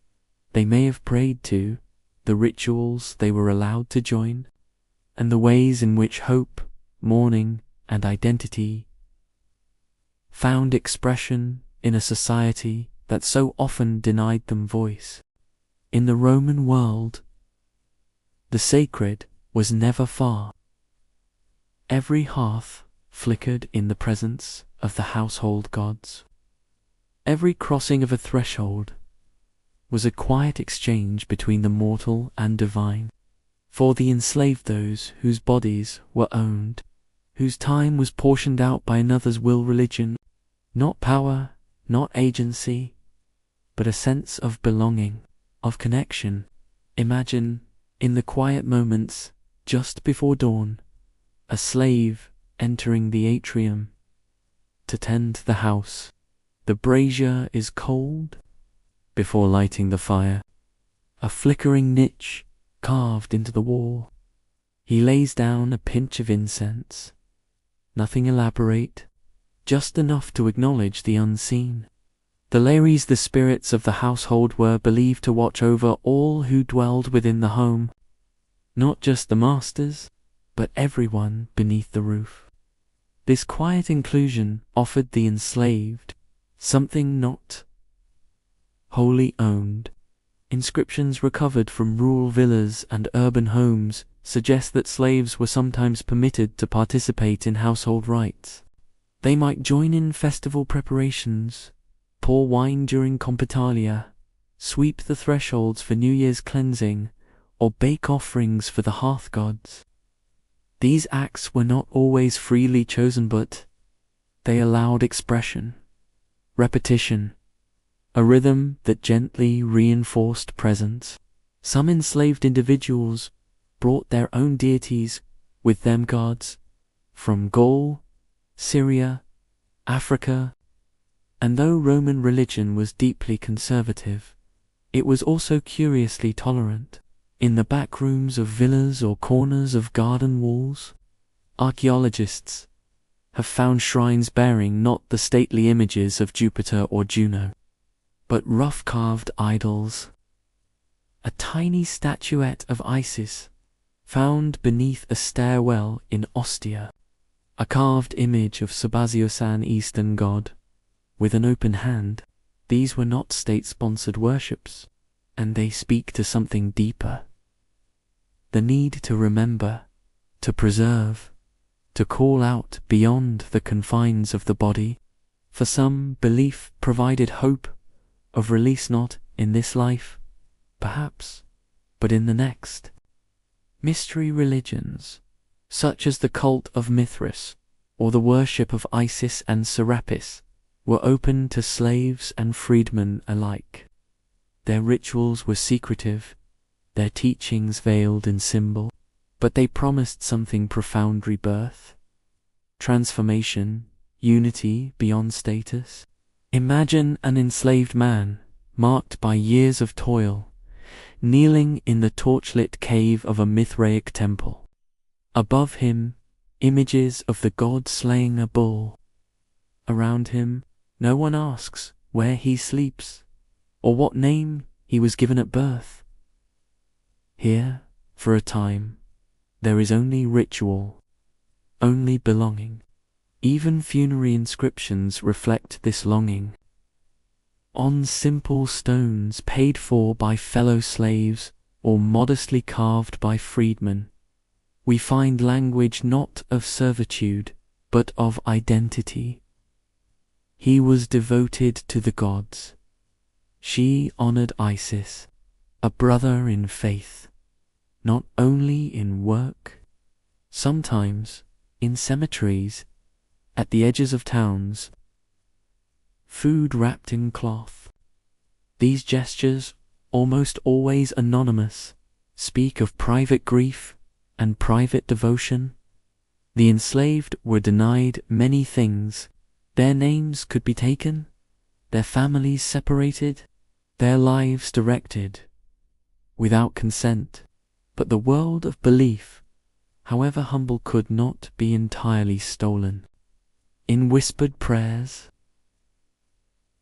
they may have prayed to, the rituals they were allowed to join, and the ways in which hope, mourning, and identity found expression in a society that so often denied them voice. In the Roman world, the sacred was never far. Every hearth flickered in the presence of the household gods. Every crossing of a threshold was a quiet exchange between the mortal and divine. For the enslaved, those whose bodies were owned, whose time was portioned out by another's will, religion, not power, not agency, but a sense of belonging, of connection. Imagine, in the quiet moments just before dawn, a slave entering the atrium to tend the house. The brazier is cold before lighting the fire, a flickering niche carved into the wall. He lays down a pinch of incense, nothing elaborate, just enough to acknowledge the unseen. The Lares, the spirits of the household, were believed to watch over all who dwelled within the home, not just the masters, but everyone beneath the roof. This quiet inclusion offered the enslaved something not wholly owned. Inscriptions recovered from rural villas and urban homes suggest that slaves were sometimes permitted to participate in household rites. They might join in festival preparations, pour wine during compitalia, sweep the thresholds for New Year's cleansing, or bake offerings for the hearth gods. These acts were not always freely chosen, but they allowed expression, repetition, a rhythm that gently reinforced presence. Some enslaved individuals brought their own deities with them, gods from Gaul, Syria, Africa, and though Roman religion was deeply conservative, it was also curiously tolerant. In the back rooms of villas or corners of garden walls, archaeologists have found shrines bearing not the stately images of Jupiter or Juno, but rough-carved idols. A tiny statuette of Isis, found beneath a stairwell in Ostia, a carved image of Sabazios, Eastern god, with an open hand. These were not state-sponsored worships, and they speak to something deeper. The need to remember, to preserve, to call out beyond the confines of the body. For some, belief provided hope of release, not in this life, perhaps, but in the next. Mystery religions, such as the cult of Mithras or the worship of Isis and Serapis, were open to slaves and freedmen alike. Their rituals were secretive, their teachings veiled in symbol, but they promised something profound: rebirth, transformation, unity beyond status. Imagine an enslaved man, marked by years of toil, kneeling in the torchlit cave of a Mithraic temple. Above him, images of the god slaying a bull. Around him, no one asks where he sleeps or what name he was given at birth. Here, for a time, there is only ritual, only belonging. Even funerary inscriptions reflect this longing. On simple stones paid for by fellow slaves or modestly carved by freedmen, we find language not of servitude, but of identity. He was devoted to the gods. She honored Isis, a brother in faith, not only in work, sometimes in cemeteries, at the edges of towns, food wrapped in cloth. These gestures, almost always anonymous, speak of private grief and private devotion. The enslaved were denied many things. Their names could be taken, their families separated, their lives directed, without consent. But the world of belief, however humble, could not be entirely stolen. In whispered prayers,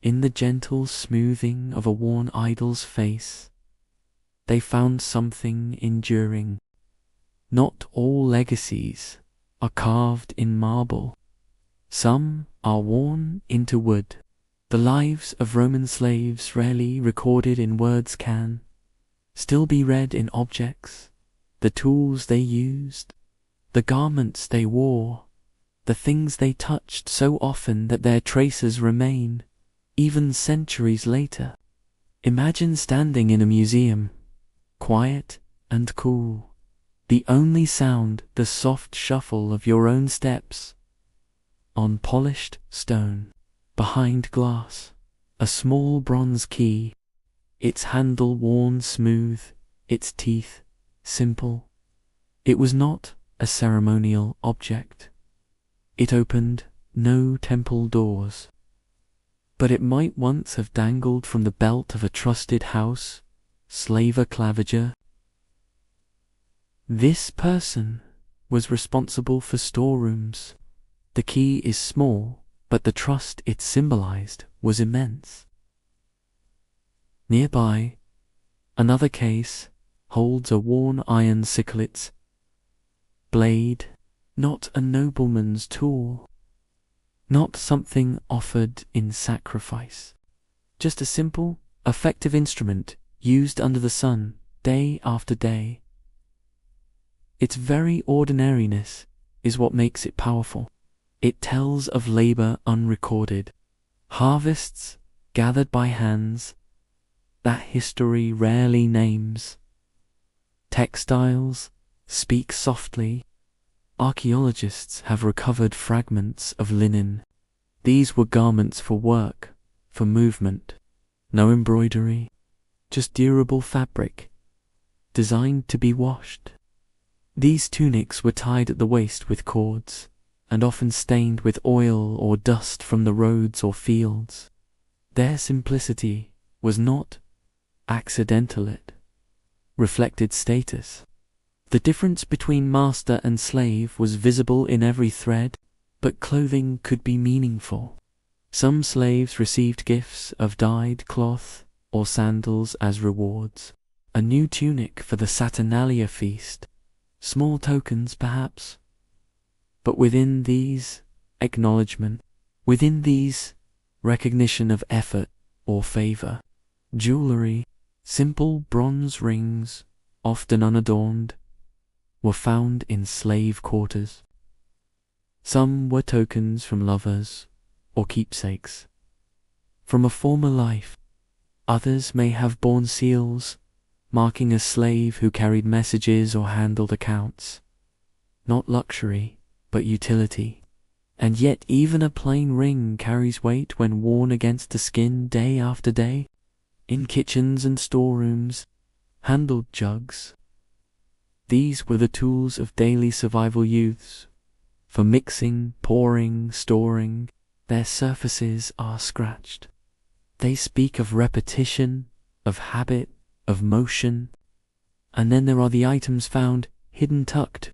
in the gentle smoothing of a worn idol's face, they found something enduring. Not all legacies are carved in marble. Some are worn into wood. The lives of Roman slaves, rarely recorded in words, can still be read in objects, the tools they used, the garments they wore, the things they touched so often that their traces remain, even centuries later. Imagine standing in a museum, quiet and cool, the only sound the soft shuffle of your own steps on polished stone. Behind glass, a small bronze key, its handle worn smooth, its teeth simple. It was not a ceremonial object. It opened no temple doors. But it might once have dangled from the belt of a trusted house slaver claviger. This person was responsible for storerooms. The key is small, but the trust it symbolized was immense. Nearby, another case holds a worn iron sicklet's blade, not a nobleman's tool, not something offered in sacrifice, just a simple, effective instrument used under the sun day after day. Its very ordinariness is what makes it powerful. It tells of labor unrecorded, harvests gathered by hands that history rarely names. Textiles speak softly. Archaeologists have recovered fragments of linen. These were garments for work, for movement. No embroidery, just durable fabric, designed to be washed. These tunics were tied at the waist with cords, and often stained with oil or dust from the roads or fields. Their simplicity was not accidental, it reflected status. The difference between master and slave was visible in every thread, but clothing could be meaningful. Some slaves received gifts of dyed cloth or sandals as rewards, a new tunic for the Saturnalia feast, small tokens perhaps. But within these, acknowledgement, within these, recognition of effort or favor. Jewelry, simple bronze rings, often unadorned, were found in slave quarters. Some were tokens from lovers or keepsakes from a former life. Others may have borne seals, marking a slave who carried messages or handled accounts. Not luxury, but utility. And yet even a plain ring carries weight when worn against the skin day after day. In kitchens and storerooms, handled jugs. These were the tools of daily survival youths. For mixing, pouring, storing, their surfaces are scratched. They speak of repetition, of habit, of motion. And then there are the items found hidden tucked.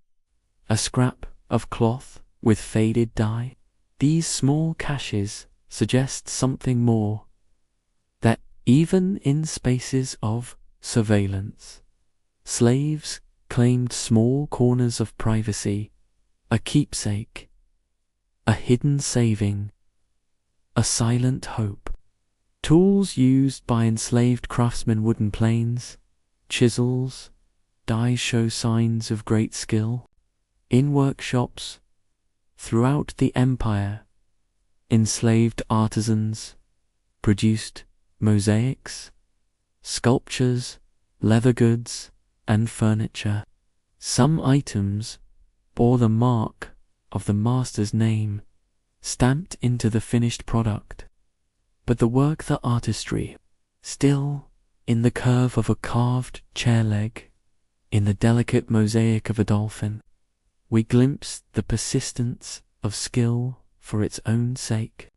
A scrap of cloth with faded dye. These small caches suggest something more. That even in spaces of surveillance, slaves claimed small corners of privacy, a keepsake, a hidden saving, a silent hope. Tools used by enslaved craftsmen, wooden planes, chisels, dies show signs of great skill. In workshops throughout the empire, enslaved artisans produced mosaics, sculptures, leather goods, and furniture. Some items bore the mark of the master's name stamped into the finished product, but the artistry, still in the curve of a carved chair leg, in the delicate mosaic of a dolphin, we glimpse the persistence of skill for its own sake.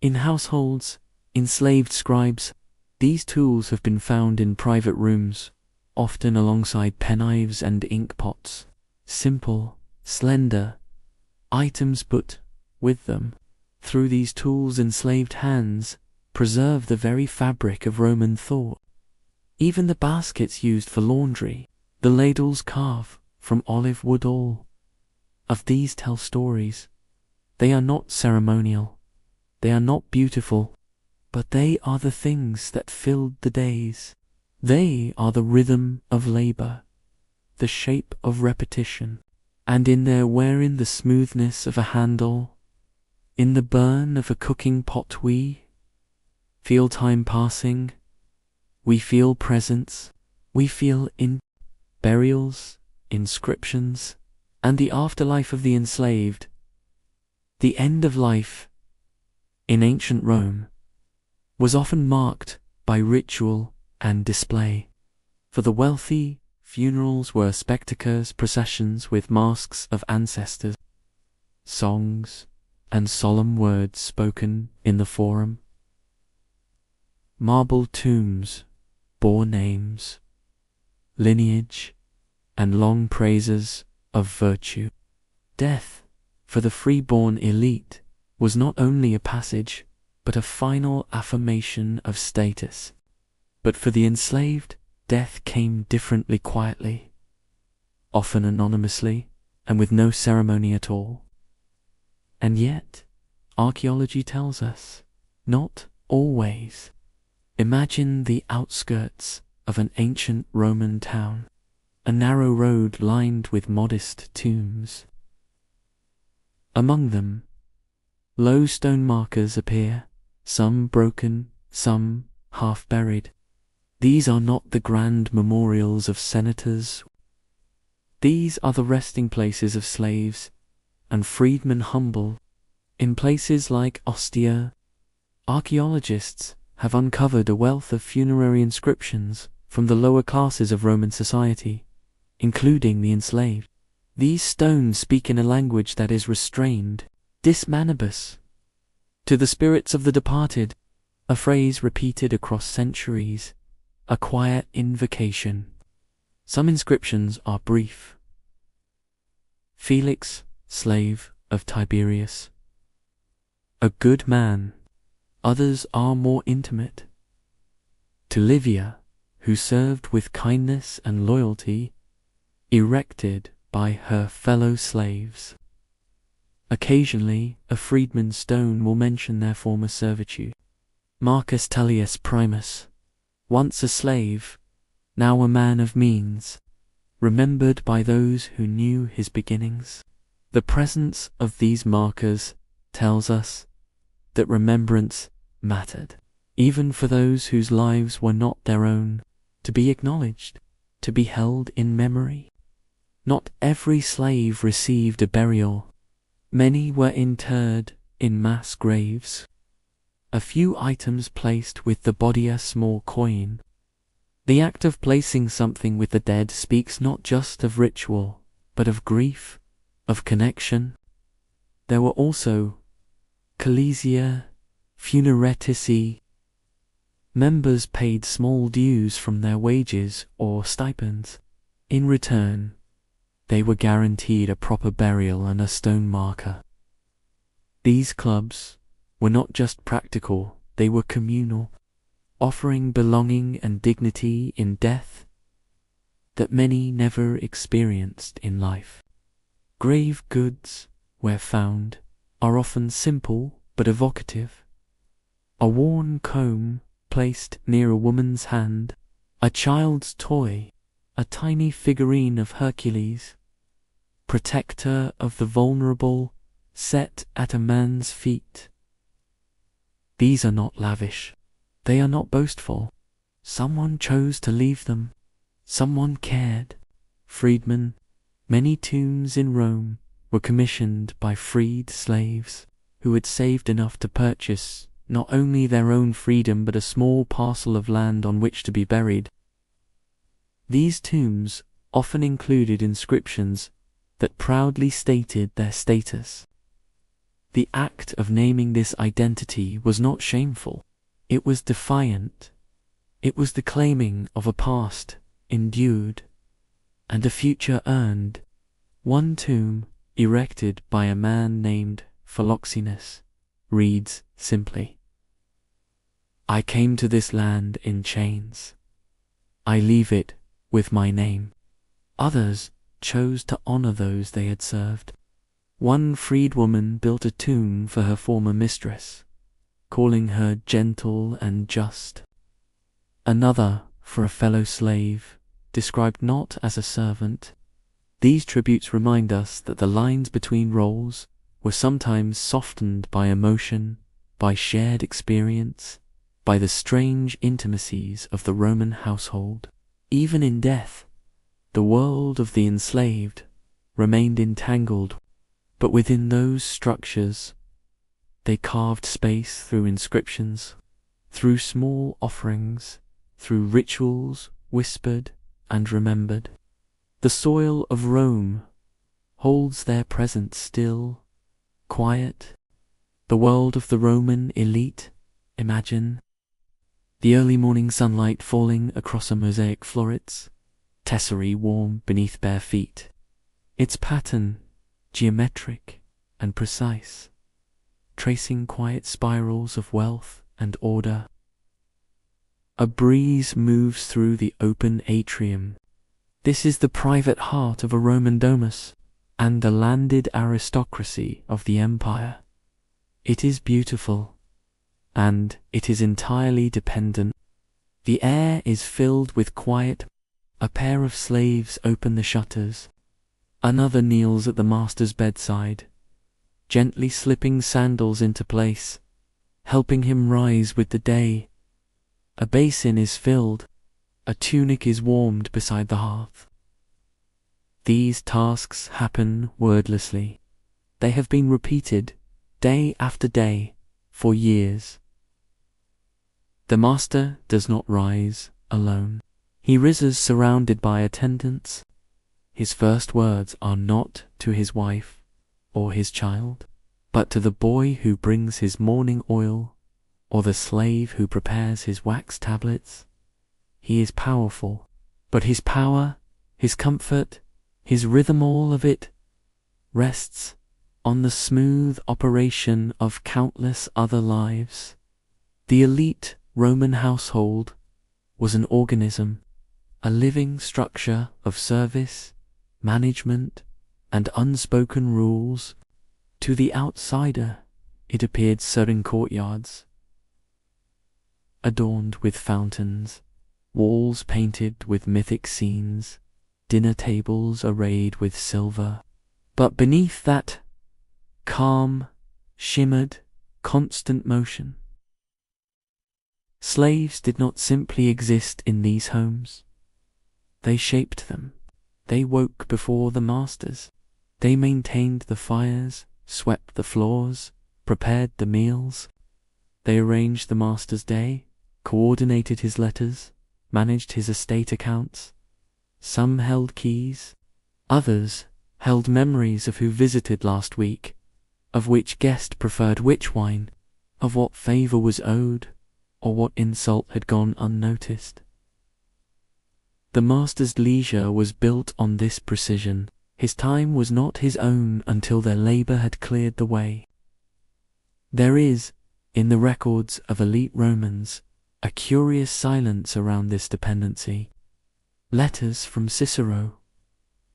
In households, enslaved scribes, these tools have been found in private rooms, often alongside penknives and ink pots. Simple, slender items, but with them, through these tools, enslaved hands preserve the very fabric of Roman thought. Even the baskets used for laundry, the ladles carved from olive wood, all of these tell stories. They are not ceremonial, they are not beautiful, but they are the things that filled the days. They are the rhythm of labor, the shape of repetition, and in their wearing the smoothness of a handle, in the burn of a cooking pot, we feel time passing, we feel presence, we feel in burials, inscriptions, and the afterlife of the enslaved. The end of life in ancient Rome was often marked by ritual and display. For the wealthy, funerals were spectacles, processions with masks of ancestors, songs, and solemn words spoken in the forum. Marble tombs bore names, lineage, and long praises of virtue. Death, for the free-born elite, was not only a passage, but a final affirmation of status. But for the enslaved, death came differently, quietly, often anonymously, and with no ceremony at all. And yet, archaeology tells us, not always. Imagine the outskirts of an ancient Roman town, a narrow road lined with modest tombs. Among them, low stone markers appear, some broken, some half buried. These are not the grand memorials of senators. These are the resting places of slaves and freedmen humble. In places like Ostia, archaeologists have uncovered a wealth of funerary inscriptions from the lower classes of Roman society, including the enslaved. These stones speak in a language that is restrained, dis manibus, to the spirits of the departed, a phrase repeated across centuries, a quiet invocation. Some inscriptions are brief. Felix, slave of Tiberius, a good man. Others are more intimate. To Livia, who served with kindness and loyalty, erected by her fellow slaves. Occasionally, a freedman's stone will mention their former servitude. Marcus Tullius Primus, once a slave, now a man of means, remembered by those who knew his beginnings. The presence of these markers tells us that remembrance mattered, even for those whose lives were not their own, to be acknowledged, to be held in memory. Not every slave received a burial. Many were interred in mass graves. A few items placed with the body, a small coin. The act of placing something with the dead speaks not just of ritual, but of grief, of connection. There were also collegia funeretici. Members paid small dues from their wages or stipends. In return, they were guaranteed a proper burial and a stone marker. These clubs were not just practical, they were communal, offering belonging and dignity in death that many never experienced in life. Grave goods, where found, are often simple but evocative. A worn comb placed near a woman's hand, a child's toy a tiny figurine of Hercules, protector of the vulnerable, set at a man's feet. These are not lavish. They are not boastful. Someone chose to leave them. Someone cared. Freedmen. Many tombs in Rome were commissioned by freed slaves who had saved enough to purchase not only their own freedom but a small parcel of land on which to be buried. These tombs often included inscriptions that proudly stated their status. The act of naming this identity was not shameful. It was defiant. It was the claiming of a past endured and a future earned. One tomb, erected by a man named Philoxenus, reads simply, "I came to this land in chains. I leave it with my name." Others chose to honor those they had served. One freedwoman built a tomb for her former mistress, calling her gentle and just. Another for a fellow slave, described not as a servant. These tributes remind us that the lines between roles were sometimes softened by emotion, by shared experience, by the strange intimacies of the Roman household. Even in death, the world of the enslaved remained entangled, but within those structures they carved space through inscriptions, through small offerings, through rituals whispered and remembered. The soil of Rome holds their presence still, quiet. The world of the Roman elite, imagine the early morning sunlight falling across a mosaic florets, tesserae warm beneath bare feet, its pattern geometric and precise, tracing quiet spirals of wealth and order. A breeze moves through the open atrium. This is the private heart of a Roman domus and the landed aristocracy of the empire. It is beautiful, and it is entirely dependent. The air is filled with quiet. A pair of slaves open the shutters. Another kneels at the master's bedside, gently slipping sandals into place, helping him rise with the day. A basin is filled. A tunic is warmed beside the hearth. These tasks happen wordlessly. They have been repeated day after day for years. The master does not rise alone. He rises surrounded by attendants. His first words are not to his wife or his child, but to the boy who brings his morning oil or the slave who prepares his wax tablets. He is powerful, but his power, his comfort, his rhythm, all of it rests on the smooth operation of countless other lives. The elite Roman household was an organism, a living structure of service, management, and unspoken rules. To the outsider, it appeared serene courtyards, adorned with fountains, walls painted with mythic scenes, dinner tables arrayed with silver. But beneath that calm shimmered constant motion. Slaves did not simply exist in these homes. They shaped them. They woke before the masters. They maintained the fires, swept the floors, prepared the meals. They arranged the master's day, coordinated his letters, managed his estate accounts. Some held keys. Others held memories of who visited last week, of which guest preferred which wine, of what favor was owed, or what insult had gone unnoticed. The master's leisure was built on this precision. His time was not his own until their labor had cleared the way. There is, in the records of elite Romans, a curious silence around this dependency. Letters from Cicero,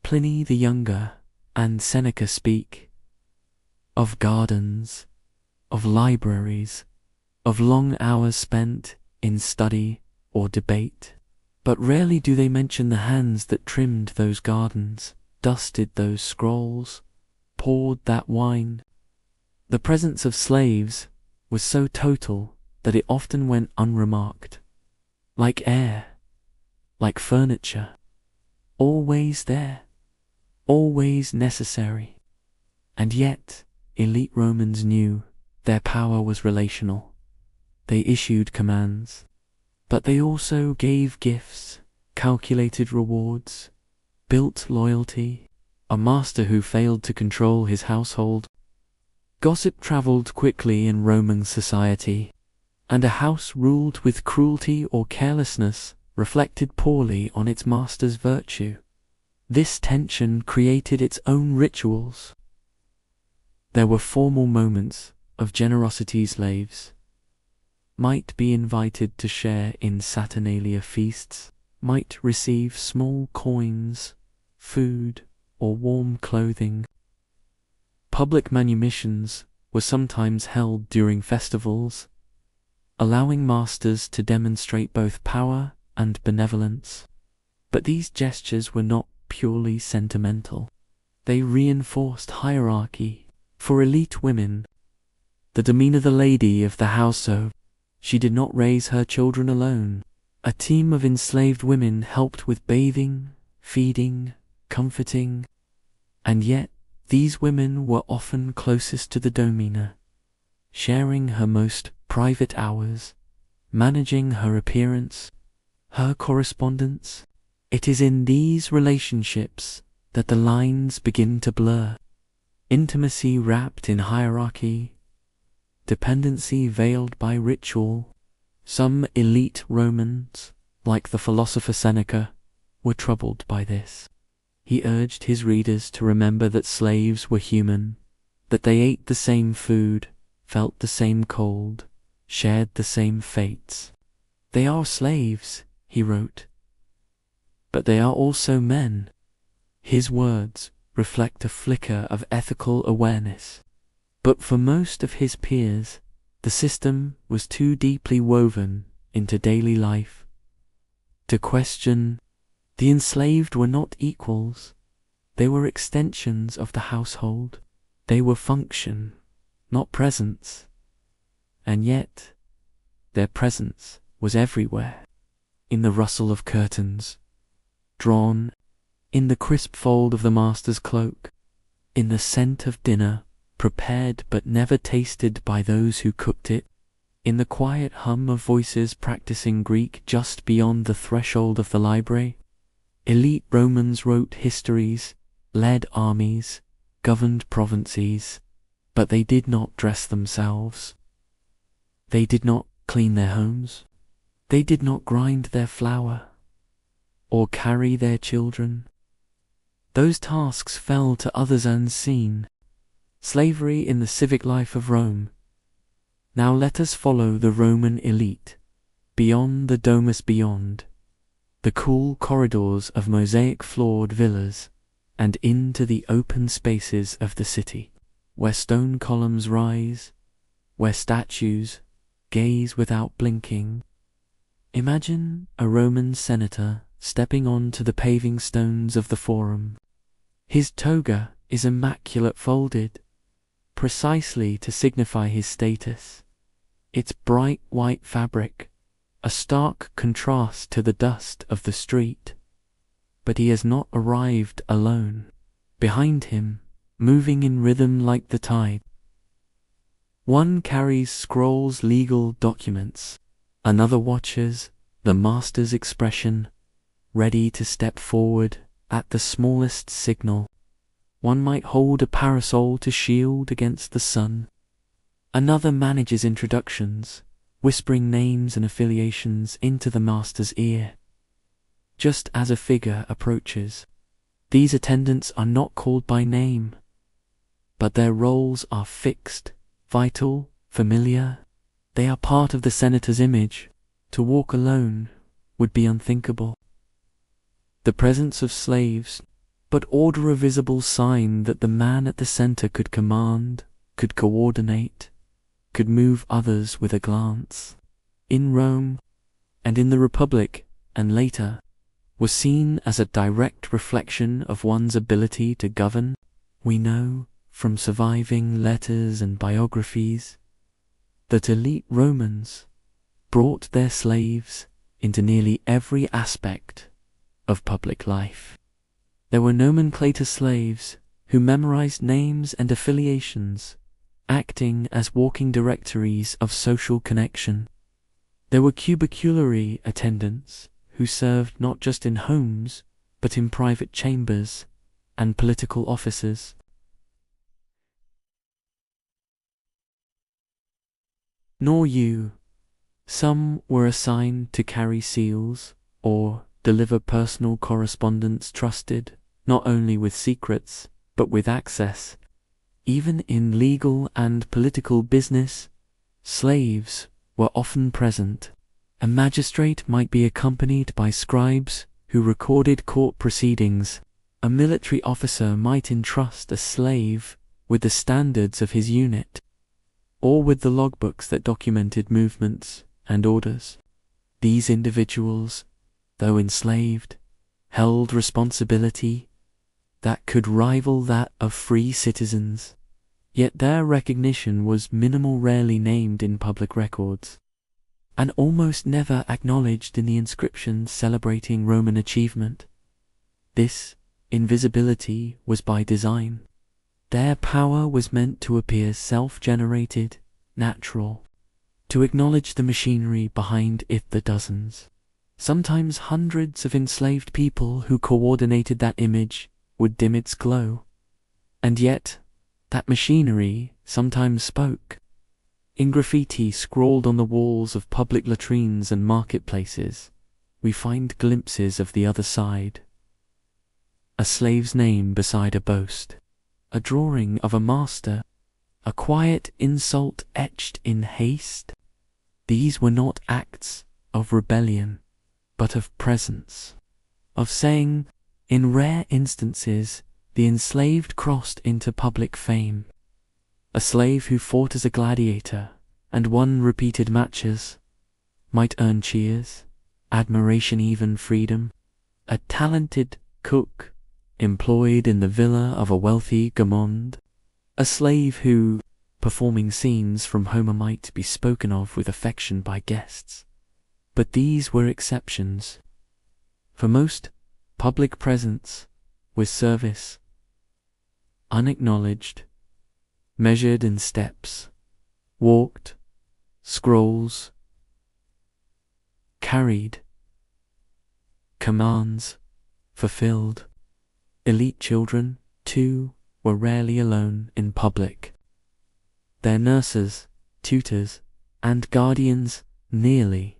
Pliny the Younger, and Seneca speak of gardens, of libraries, of long hours spent in study or debate. But rarely do they mention the hands that trimmed those gardens, dusted those scrolls, poured that wine. The presence of slaves was so total that it often went unremarked. Like air, like furniture, always there, always necessary. And yet, elite Romans knew their power was relational. They issued commands, but they also gave gifts, calculated rewards, built loyalty. A master who failed to control his household. Gossip traveled quickly in Roman society, and a house ruled with cruelty or carelessness reflected poorly on its master's virtue. This tension created its own rituals. There were formal moments of generosity. Slaves might be invited to share in Saturnalia feasts, might receive small coins, food, or warm clothing. Public manumissions were sometimes held during festivals, allowing masters to demonstrate both power and benevolence. But these gestures were not purely sentimental. They reinforced hierarchy. For elite women, the demeanor the lady of the household, she did not raise her children alone. A team of enslaved women helped with bathing, feeding, comforting, and yet these women were often closest to the domina, sharing her most private hours, managing her appearance, her correspondence. It is in these relationships that the lines begin to blur. Intimacy wrapped in hierarchy, dependency veiled by ritual. Some elite Romans, like the philosopher Seneca, were troubled by this. He urged his readers to remember that slaves were human, that they ate the same food, felt the same cold, shared the same fates. They are slaves, he wrote, but they are also men. His words reflect a flicker of ethical awareness. But for most of his peers, the system was too deeply woven into daily life to question. The enslaved were not equals. They were extensions of the household. They were function, not presence. And yet, their presence was everywhere. In the rustle of curtains drawn, in the crisp fold of the master's cloak, in the scent of dinner prepared but never tasted by those who cooked it, in the quiet hum of voices practicing Greek just beyond the threshold of the library. Elite Romans wrote histories, led armies, governed provinces, but they did not dress themselves. They did not clean their homes. They did not grind their flour or carry their children. Those tasks fell to others unseen. Slavery in the civic life of Rome. Now let us follow the Roman elite, beyond the domus, beyond the cool corridors of mosaic-floored villas, and into the open spaces of the city, where stone columns rise, where statues gaze without blinking. Imagine a Roman senator stepping onto the paving stones of the Forum. His toga is immaculate folded, precisely to signify his status. Its bright white fabric, a stark contrast to the dust of the street. But he has not arrived alone. Behind him, moving in rhythm like the tide, one carries scrolls, legal documents. Another watches the master's expression, ready to step forward at the smallest signal. One might hold a parasol to shield against the sun. Another manages introductions, whispering names and affiliations into the master's ear. Just as a figure approaches, these attendants are not called by name, but their roles are fixed, vital, familiar. They are part of the senator's image. To walk alone would be unthinkable. The presence of slaves but order a visible sign that the man at the center could command, could coordinate, could move others with a glance. In Rome and in the Republic, and later, was seen as a direct reflection of one's ability to govern. We know from surviving letters and biographies that elite Romans brought their slaves into nearly every aspect of public life. There were nomenclator slaves who memorized names and affiliations, acting as walking directories of social connection. There were cubiculary attendants who served not just in homes, but in private chambers and political offices. Nor you. Some were assigned to carry seals or deliver personal correspondence trusted not only with secrets, but with access. Even in legal and political business, slaves were often present. A magistrate might be accompanied by scribes who recorded court proceedings. A military officer might entrust a slave with the standards of his unit, or with the logbooks that documented movements and orders. These individuals, though enslaved, held responsibility that could rival that of free citizens, yet their recognition was minimal, rarely named in public records, and almost never acknowledged in the inscriptions celebrating Roman achievement. This invisibility was by design. Their power was meant to appear self-generated, natural, to acknowledge the machinery behind it, the dozens, sometimes hundreds of enslaved people who coordinated that image would dim its glow. And yet, that machinery sometimes spoke. In graffiti scrawled on the walls of public latrines and marketplaces, we find glimpses of the other side. A slave's name beside a boast, a drawing of a master, a quiet insult etched in haste. These were not acts of rebellion, but of presence, of saying, in rare instances, the enslaved crossed into public fame. A slave who fought as a gladiator and won repeated matches might earn cheers, admiration, even freedom. A talented cook employed in the villa of a wealthy gourmand, a slave who, performing scenes from Homer, might be spoken of with affection by guests. But these were exceptions. For most, public presence was service, unacknowledged, measured in steps, walked, scrolls, carried, commands, fulfilled. Elite children, too, were rarely alone in public. Their nurses, tutors, and guardians, nearly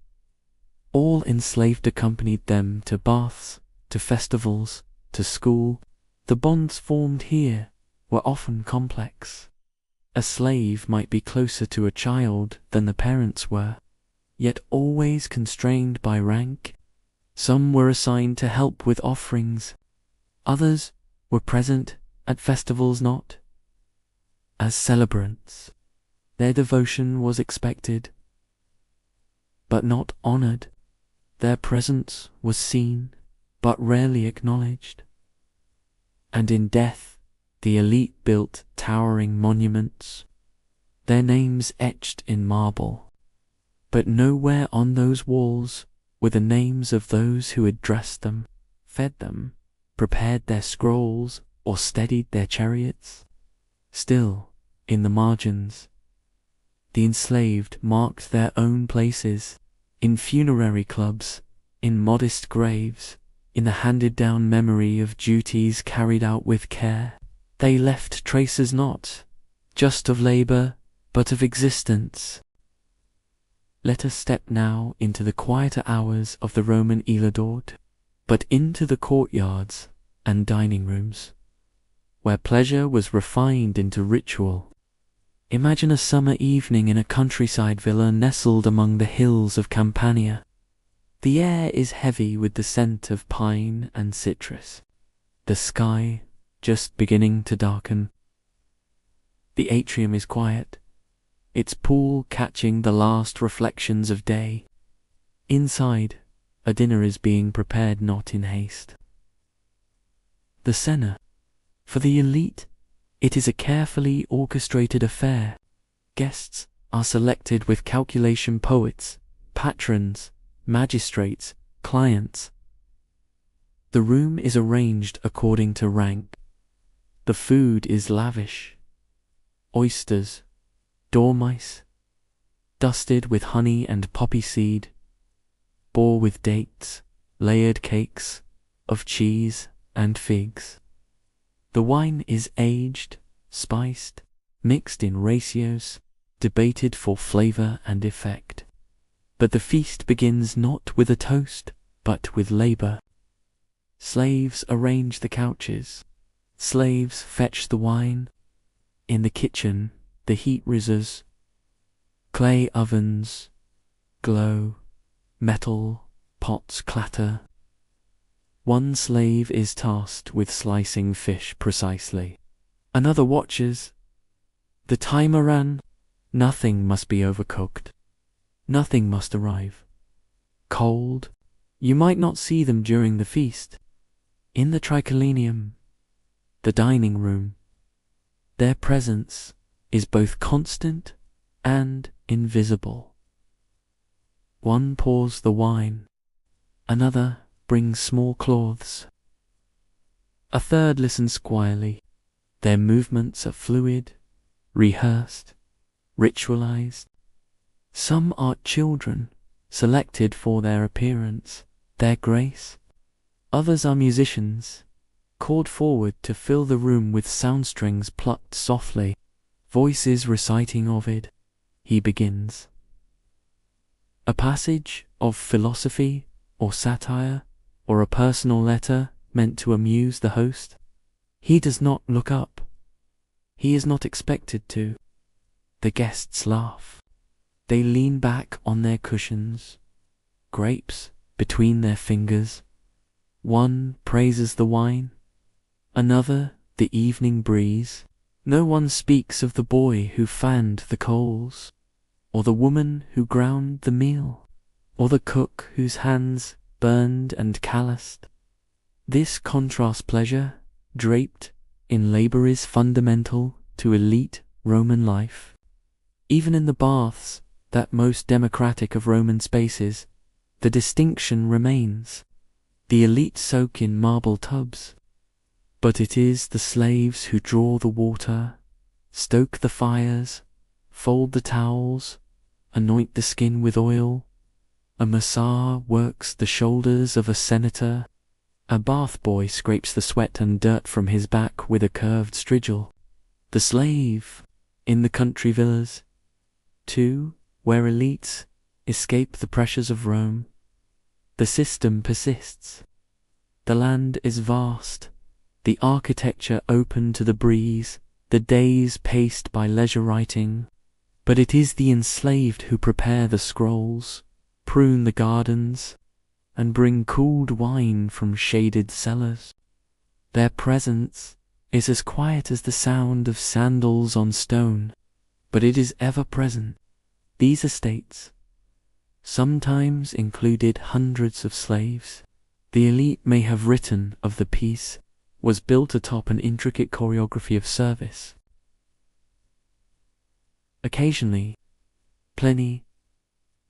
all enslaved, accompanied them to baths, to festivals, to school. The bonds formed here were often complex. A slave might be closer to a child than the parents were, yet always constrained by rank. Some were assigned to help with offerings. Others were present at festivals not as celebrants. Their devotion was expected, but not honored. Their presence was seen, but rarely acknowledged. And in death, the elite built towering monuments, their names etched in marble. But nowhere on those walls were the names of those who had dressed them, fed them, prepared their scrolls, or steadied their chariots. Still, in the margins, the enslaved marked their own places, in funerary clubs, in modest graves, in the handed-down memory of duties carried out with care. They left traces not just of labor, but of existence. Let us step now into the quieter hours of the Roman Elidord, but into the courtyards and dining rooms, where pleasure was refined into ritual. Imagine a summer evening in a countryside villa nestled among the hills of Campania. The air is heavy with the scent of pine and citrus. The sky just beginning to darken. The atrium is quiet, its pool catching the last reflections of day. Inside, A dinner is being prepared not in haste. The Cena. For the elite, it is a carefully orchestrated affair. Guests are selected with calculation: poets, patrons, magistrates, clients. The room is arranged according to rank. The food is lavish. Oysters, dormice, dusted with honey and poppy seed, boar with dates, layered cakes of cheese and figs. The wine is aged, spiced, mixed in ratios, debated for flavor and effect. But the feast begins not with a toast, but with labor. Slaves arrange the couches. Slaves fetch the wine. In the kitchen, the heat rises. Clay ovens glow. Metal pots clatter. One slave is tasked with slicing fish precisely. Another watches. The timer ran. Nothing must be overcooked. Nothing must arrive cold. You might not see them during the feast. In the triclinium, the dining room, their presence is both constant and invisible. One pours the wine. Another brings small cloths. A third listens quietly. Their movements are fluid, rehearsed, ritualized. Some are children, selected for their appearance, their grace. Others are musicians, called forward to fill the room with sound strings plucked softly, voices reciting Ovid. He begins. A passage of philosophy or satire, or a personal letter meant to amuse the host. He does not look up. He is not expected to. The guests laugh. They lean back on their cushions, grapes between their fingers. One praises the wine, another the evening breeze. No one speaks of the boy who fanned the coals, or the woman who ground the meal, or the cook whose hands burned and calloused. This contrast pleasure, draped in labor, is fundamental to elite Roman life. Even in the baths, that most democratic of Roman spaces, the distinction remains. The elite soak in marble tubs, but it is the slaves who draw the water, stoke the fires, fold the towels, anoint the skin with oil. A masseur works the shoulders of a senator. A bath boy scrapes the sweat and dirt from his back with a curved strigil. The slave in the country villas, too, where elites escape the pressures of Rome. The system persists. The land is vast, the architecture open to the breeze, the days paced by leisure writing. But it is the enslaved who prepare the scrolls, prune the gardens, and bring cooled wine from shaded cellars. Their presence is as quiet as the sound of sandals on stone, but it is ever present. These estates sometimes included hundreds of slaves. The elite may have written of the piece was built atop an intricate choreography of service. Occasionally, Pliny,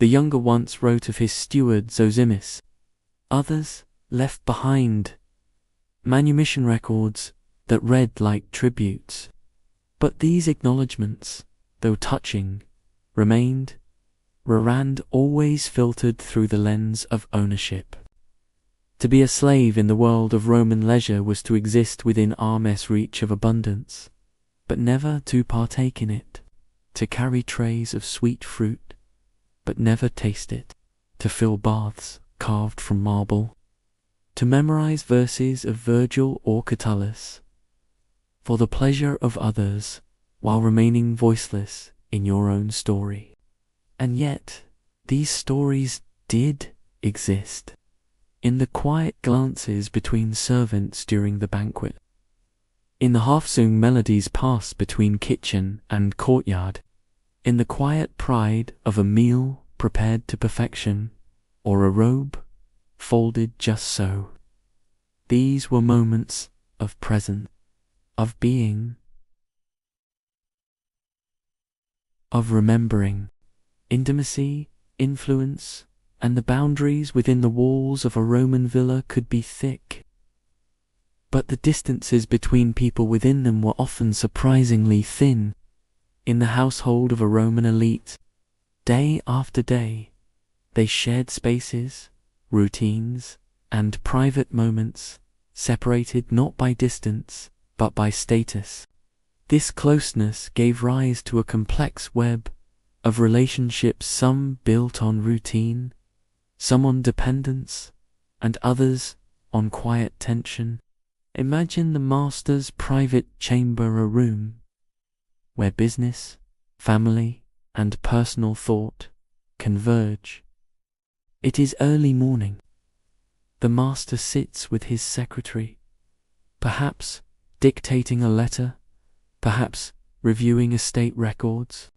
the younger, once wrote of his steward Zosimus. Others left behind manumission records that read like tributes. But these acknowledgments, though touching, remained. Rand always filtered through the lens of ownership. To be a slave in the world of Roman leisure was to exist within arm's reach of abundance, but never to partake in it, to carry trays of sweet fruit, but never taste it, to fill baths carved from marble, to memorize verses of Virgil or Catullus, for the pleasure of others, while remaining voiceless in your own story. And yet, these stories did exist, in the quiet glances between servants during the banquet, in the half-sung melodies passed between kitchen and courtyard, in the quiet pride of a meal prepared to perfection, or a robe folded just so. These were moments of presence, of being, of remembering. Intimacy, influence, and the boundaries within the walls of a Roman villa could be thick, but the distances between people within them were often surprisingly thin. In the household of a Roman elite, day after day, they shared spaces, routines, and private moments, separated not by distance, but by status. This closeness gave rise to a complex web of relationships, some built on routine, some on dependence, and others on quiet tension. Imagine the master's private chamber, a room where business, family, and personal thought converge. It is early morning. The master sits with his secretary, perhaps dictating a letter, perhaps reviewing estate records.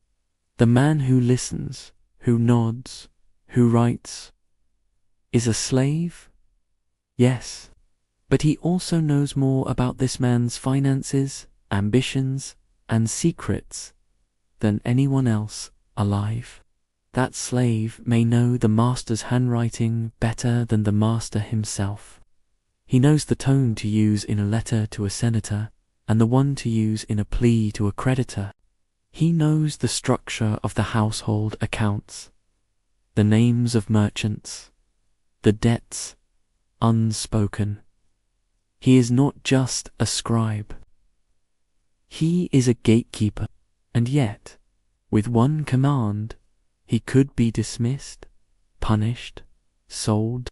The man who listens, who nods, who writes, is a slave? Yes, but he also knows more about this man's finances, ambitions, and secrets than anyone else alive. That slave may know the master's handwriting better than the master himself. He knows the tone to use in a letter to a senator and the one to use in a plea to a creditor. He knows the structure of the household accounts, the names of merchants, the debts unspoken. He is not just a scribe. He is a gatekeeper, and yet, with one command, he could be dismissed, punished, sold.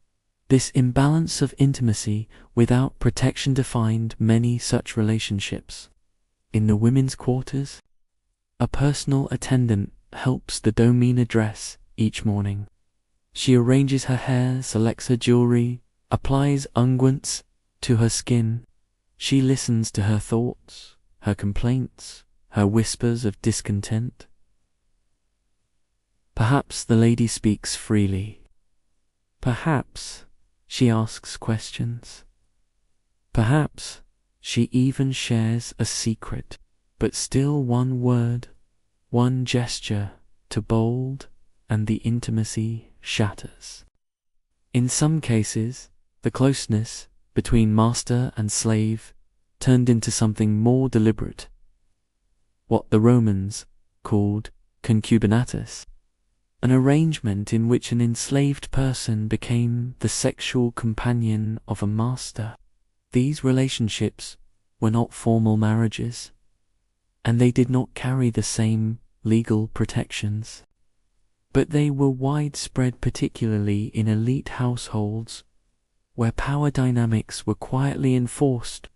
This imbalance of intimacy without protection defined many such relationships. In the women's quarters, a personal attendant helps the domina dress each morning. She arranges her hair, selects her jewelry, applies unguents to her skin. She listens to her thoughts, her complaints, her whispers of discontent. Perhaps the lady speaks freely. Perhaps she asks questions. Perhaps she even shares a secret. But still one word, one gesture to bold, and the intimacy shatters. In some cases, the closeness between master and slave turned into something more deliberate, what the Romans called concubinatus, an arrangement in which an enslaved person became the sexual companion of a master. These relationships were not formal marriages, and they did not carry the same legal protections. But they were widespread, particularly in elite households, where power dynamics were quietly enforced.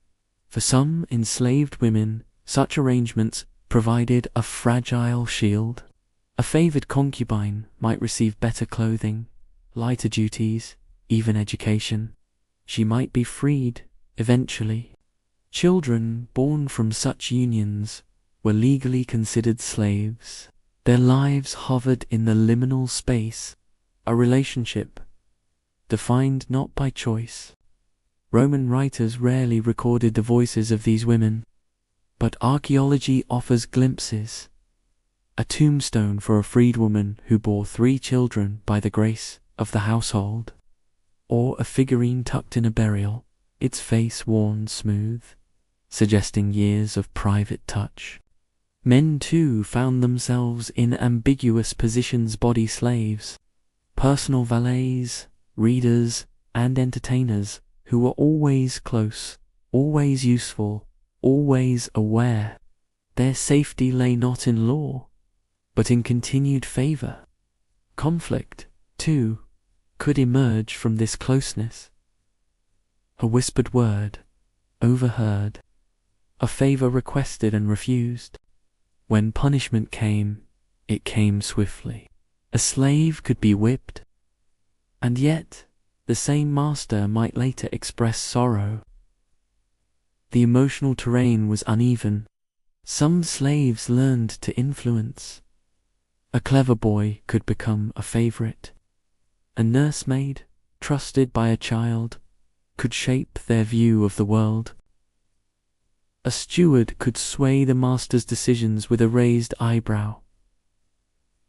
For some enslaved women, such arrangements provided a fragile shield. A favored concubine might receive better clothing, lighter duties, even education. She might be freed, eventually. Children born from such unions were legally considered slaves. Their lives hovered in the liminal space, a relationship defined not by choice. Roman writers rarely recorded the voices of these women, but archaeology offers glimpses. A tombstone for a freedwoman who bore 3 children by the grace of the household, or a figurine tucked in a burial, its face worn smooth, suggesting years of private touch. Men too found themselves in ambiguous positions: body slaves, personal valets, readers, and entertainers who were always close, always useful, always aware. Their safety lay not in law, but in continued favor. Conflict, too, could emerge from this closeness. A whispered word, overheard, a favor requested and refused. When punishment came, it came swiftly. A slave could be whipped, and yet the same master might later express sorrow. The emotional terrain was uneven. Some slaves learned to influence. A clever boy could become a favorite. A nursemaid trusted by a child, could shape their view of the world. A steward could sway the master's decisions with a raised eyebrow,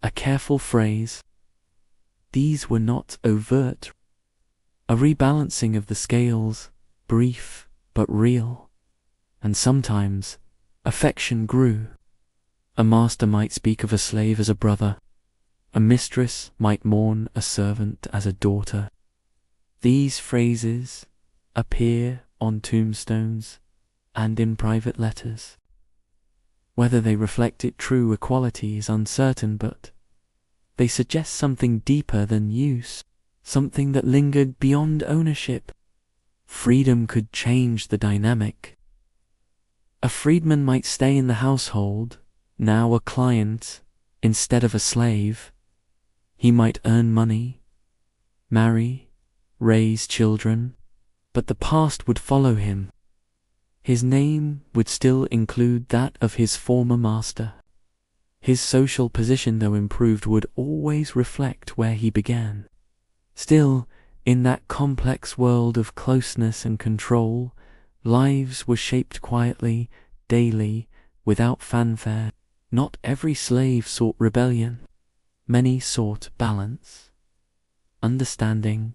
a careful phrase. These were not overt. A rebalancing of the scales, brief but real. And sometimes affection grew. A master might speak of a slave as a brother. A mistress might mourn a servant as a daughter. These phrases appear on tombstones and in private letters. Whether they reflected true equality is uncertain, but they suggest something deeper than use, something that lingered beyond ownership. Freedom could change the dynamic. A freedman might stay in the household, now a client instead of a slave. He might earn money, marry, raise children, but the past would follow him. His name would still include that of his former master. His social position, though improved, would always reflect where he began. Still, in that complex world of closeness and control, lives were shaped quietly, daily, without fanfare. Not every slave sought rebellion. Many sought balance, understanding,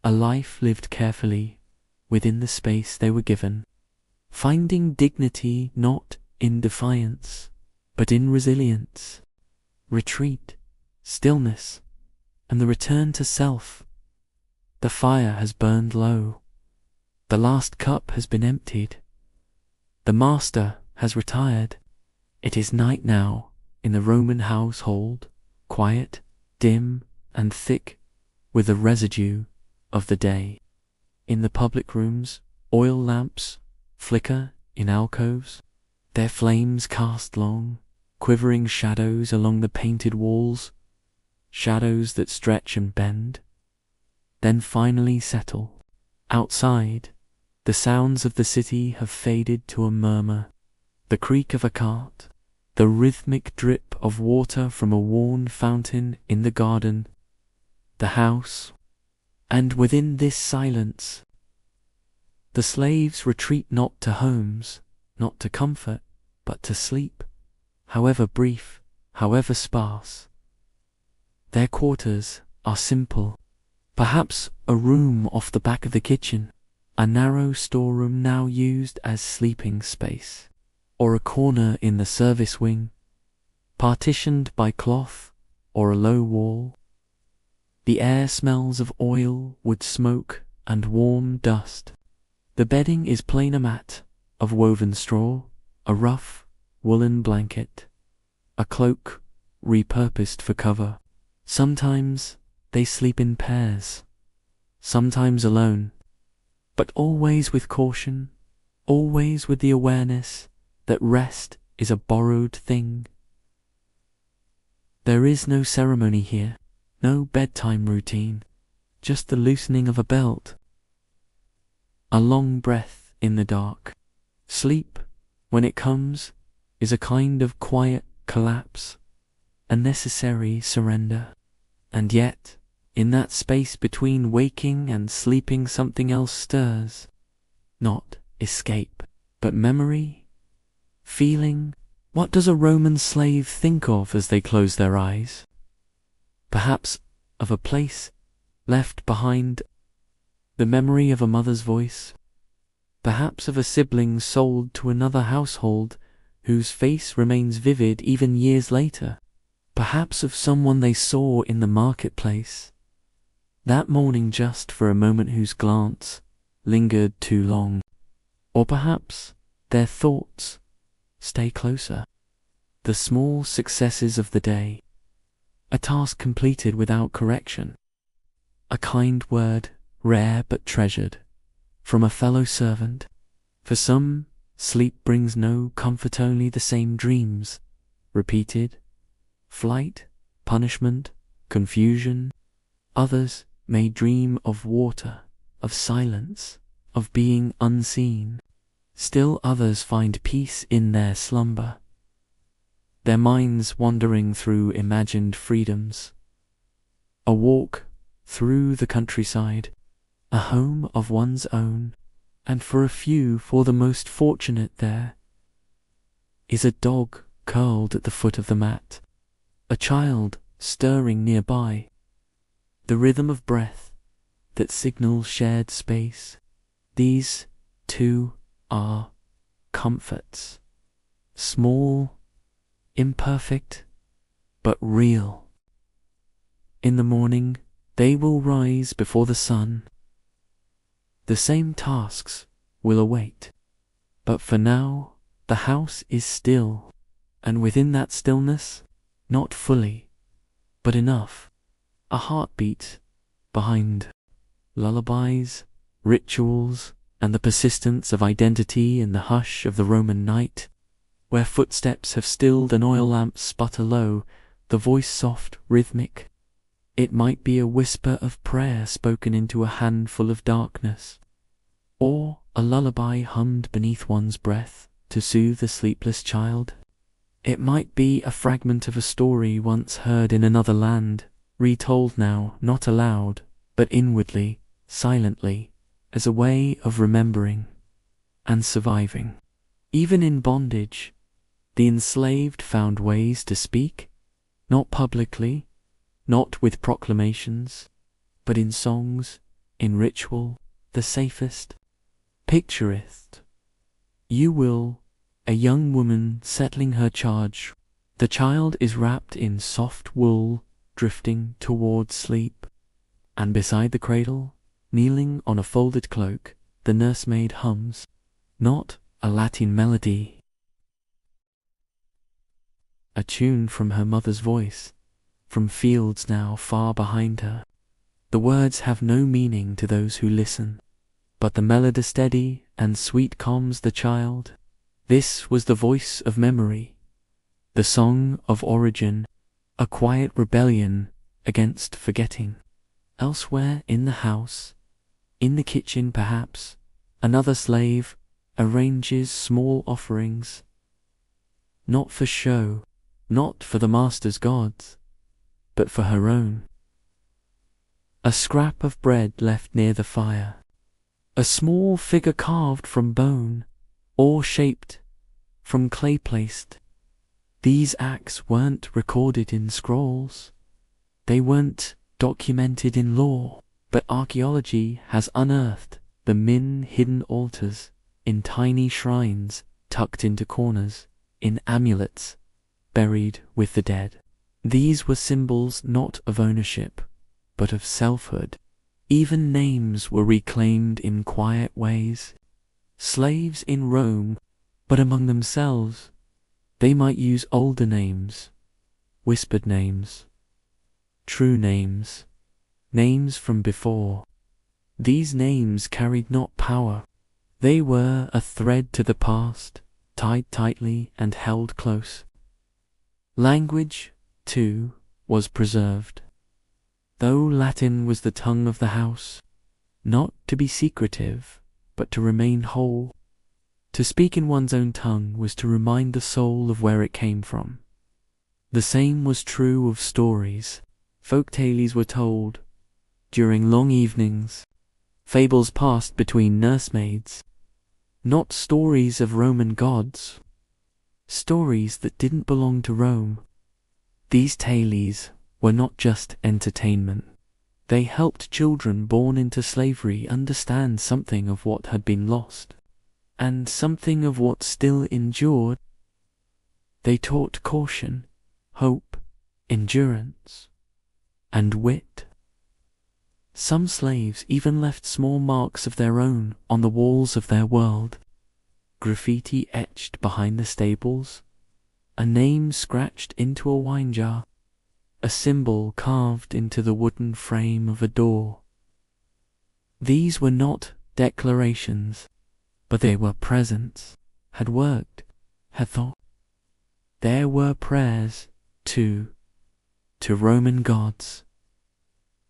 a life lived carefully within the space they were given, finding dignity not in defiance, but in resilience, retreat, stillness, and the return to self. The fire has burned low. The last cup has been emptied. The master has retired. It is night now in the Roman household, quiet, dim, and thick with the residue of the day. In the public rooms, oil lamps flicker in alcoves. Their flames cast long, quivering shadows along the painted walls, shadows that stretch and bend, then finally settle. Outside, the sounds of the city have faded to a murmur. The creak of a cart, the rhythmic drip of water from a worn fountain in the garden, the house, and within this silence, the slaves retreat not to homes, not to comfort, but to sleep, however brief, however sparse. Their quarters are simple, perhaps a room off the back of the kitchen, a narrow storeroom now used as sleeping space, or a corner in the service wing, partitioned by cloth or a low wall. The air smells of oil, wood smoke, and warm dust. The bedding is plain, a mat of woven straw, a rough woolen blanket, a cloak repurposed for cover. Sometimes they sleep in pairs, sometimes alone, but always with caution, always with the awareness that rest is a borrowed thing. There is no ceremony here, no bedtime routine, just the loosening of a belt, a long breath in the dark. Sleep, when it comes, is a kind of quiet collapse, a necessary surrender. And yet, in that space between waking and sleeping, something else stirs. Not escape, but memory, feeling. What does a Roman slave think of as they close their eyes? Perhaps of a place left behind, the memory of a mother's voice, perhaps of a sibling sold to another household whose face remains vivid even years later, perhaps of someone they saw in the marketplace that morning just for a moment, whose glance lingered too long, or perhaps their thoughts stay closer. The small successes of the day, a task completed without correction, a kind word, rare but treasured, from a fellow servant. For some, sleep brings no comfort, only the same dreams, repeated, flight, punishment, confusion. Others may dream of water, of silence, of being unseen. Still others find peace in their slumber, their minds wandering through imagined freedoms. A walk through the countryside, a home of one's own, and for the most fortunate there is a dog curled at the foot of the mat, a child stirring nearby, the rhythm of breath that signals shared space. These, too, are comforts, small, imperfect, but real. In the morning, they will rise before the sun. The same tasks will await, but for now, the house is still, and within that stillness, not fully, but enough, a heartbeat behind lullabies, rituals, and the persistence of identity in the hush of the Roman night, where footsteps have stilled and oil lamps sputter low, the voice soft, rhythmic. It might be a whisper of prayer spoken into a handful of darkness, or a lullaby hummed beneath one's breath to soothe a sleepless child. It might be a fragment of a story once heard in another land, retold now not aloud, but inwardly, silently, as a way of remembering and surviving. Even in bondage, the enslaved found ways to speak, not publicly, not with proclamations, but in songs, in ritual, the safest. Pictureth, you will, a young woman settling her charge. The child is wrapped in soft wool, drifting towards sleep, and beside the cradle, kneeling on a folded cloak, the nursemaid hums, not a Latin melody, a tune from her mother's voice, from fields now far behind her. The words have no meaning to those who listen, but the melody steady and sweet calms the child. This was the voice of memory, the song of origin, a quiet rebellion against forgetting. Elsewhere in the house, in the kitchen perhaps, another slave arranges small offerings, not for show, not for the master's gods, but for her own. A scrap of bread left near the fire, a small figure carved from bone, or shaped from clay placed. These acts weren't recorded in scrolls, they weren't documented in law, but archaeology has unearthed the hidden altars, in tiny shrines tucked into corners, in amulets buried with the dead. These were symbols not of ownership, but of selfhood. Even names were reclaimed in quiet ways. Slaves in Rome, but among themselves, they might use older names, whispered names, true names, names from before. These names carried not power. They were a thread to the past, tied tightly and held close. Language, too, was preserved, though Latin was the tongue of the house, not to be secretive, but to remain whole. To speak in one's own tongue was to remind the soul of where it came from. The same was true of stories. Folk tales were told during long evenings, fables passed between nursemaids, not stories of Roman gods, stories that didn't belong to Rome. These tales were not just entertainment. They helped children born into slavery understand something of what had been lost, and something of what still endured. They taught caution, hope, endurance, and wit. Some slaves even left small marks of their own on the walls of their world. Graffiti etched behind the stables, a name scratched into a wine jar, a symbol carved into the wooden frame of a door. These were not declarations, but they were presents, had worked, had thought. There were prayers, too, to Roman gods.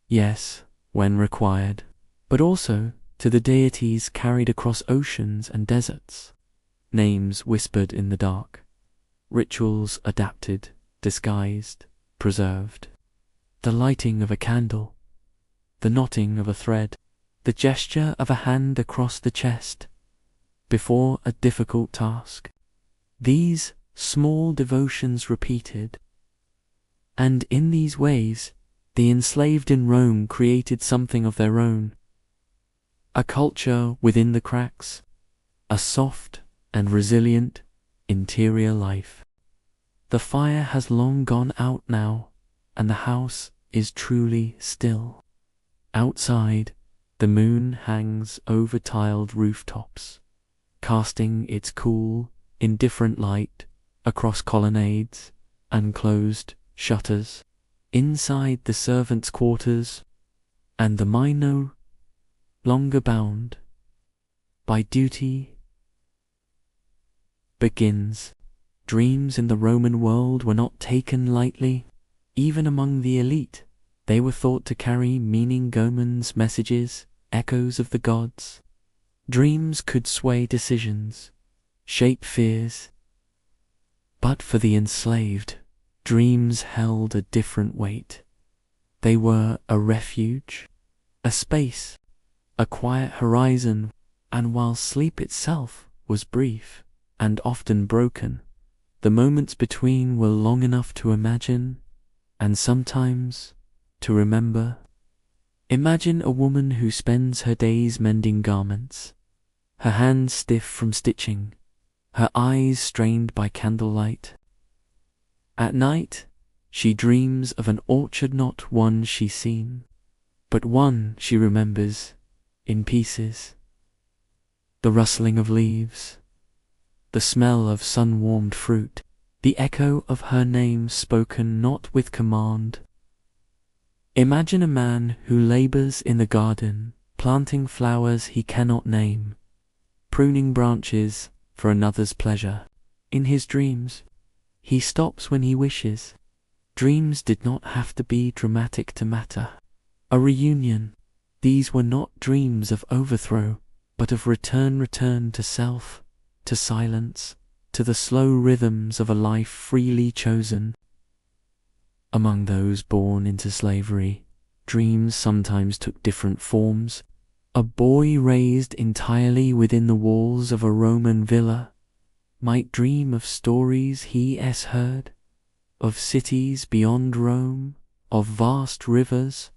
Yes, when required, but also to the deities carried across oceans and deserts. Names whispered in the dark, rituals adapted, disguised, preserved. The lighting of a candle, the knotting of a thread, the gesture of a hand across the chest before a difficult task. These small devotions repeated, and in these ways the enslaved in Rome created something of their own, a culture within the cracks, a soft and resilient interior life. The fire has long gone out now, and the house is truly still. Outside, the moon hangs over tiled rooftops, casting its cool, indifferent light across colonnades and closed shutters. Inside the servants' quarters, and the mind no longer bound by duty begins. Dreams in the Roman world were not taken lightly. Even among the elite, they were thought to carry meaning, omens, messages, echoes of the gods. Dreams could sway decisions, shape fears. But for the enslaved, dreams held a different weight. They were a refuge, a space, a quiet horizon, and while sleep itself was brief and often broken, the moments between were long enough to imagine and sometimes to remember. Imagine a woman who spends her days mending garments, her hands stiff from stitching, her eyes strained by candlelight. At night, she dreams of an orchard, not one she's seen, but one she remembers in pieces. The rustling of leaves, the smell of sun-warmed fruit, the echo of her name spoken not with command. Imagine a man who labors in the garden, planting flowers he cannot name, pruning branches for another's pleasure. In his dreams, he stops when he wishes. Dreams did not have to be dramatic to matter. A reunion. These were not dreams of overthrow, but of return to self, to silence, to the slow rhythms of a life freely chosen. Among those born into slavery, dreams sometimes took different forms. A boy raised entirely within the walls of a Roman villa might dream of stories he has heard, of cities beyond Rome, of vast rivers,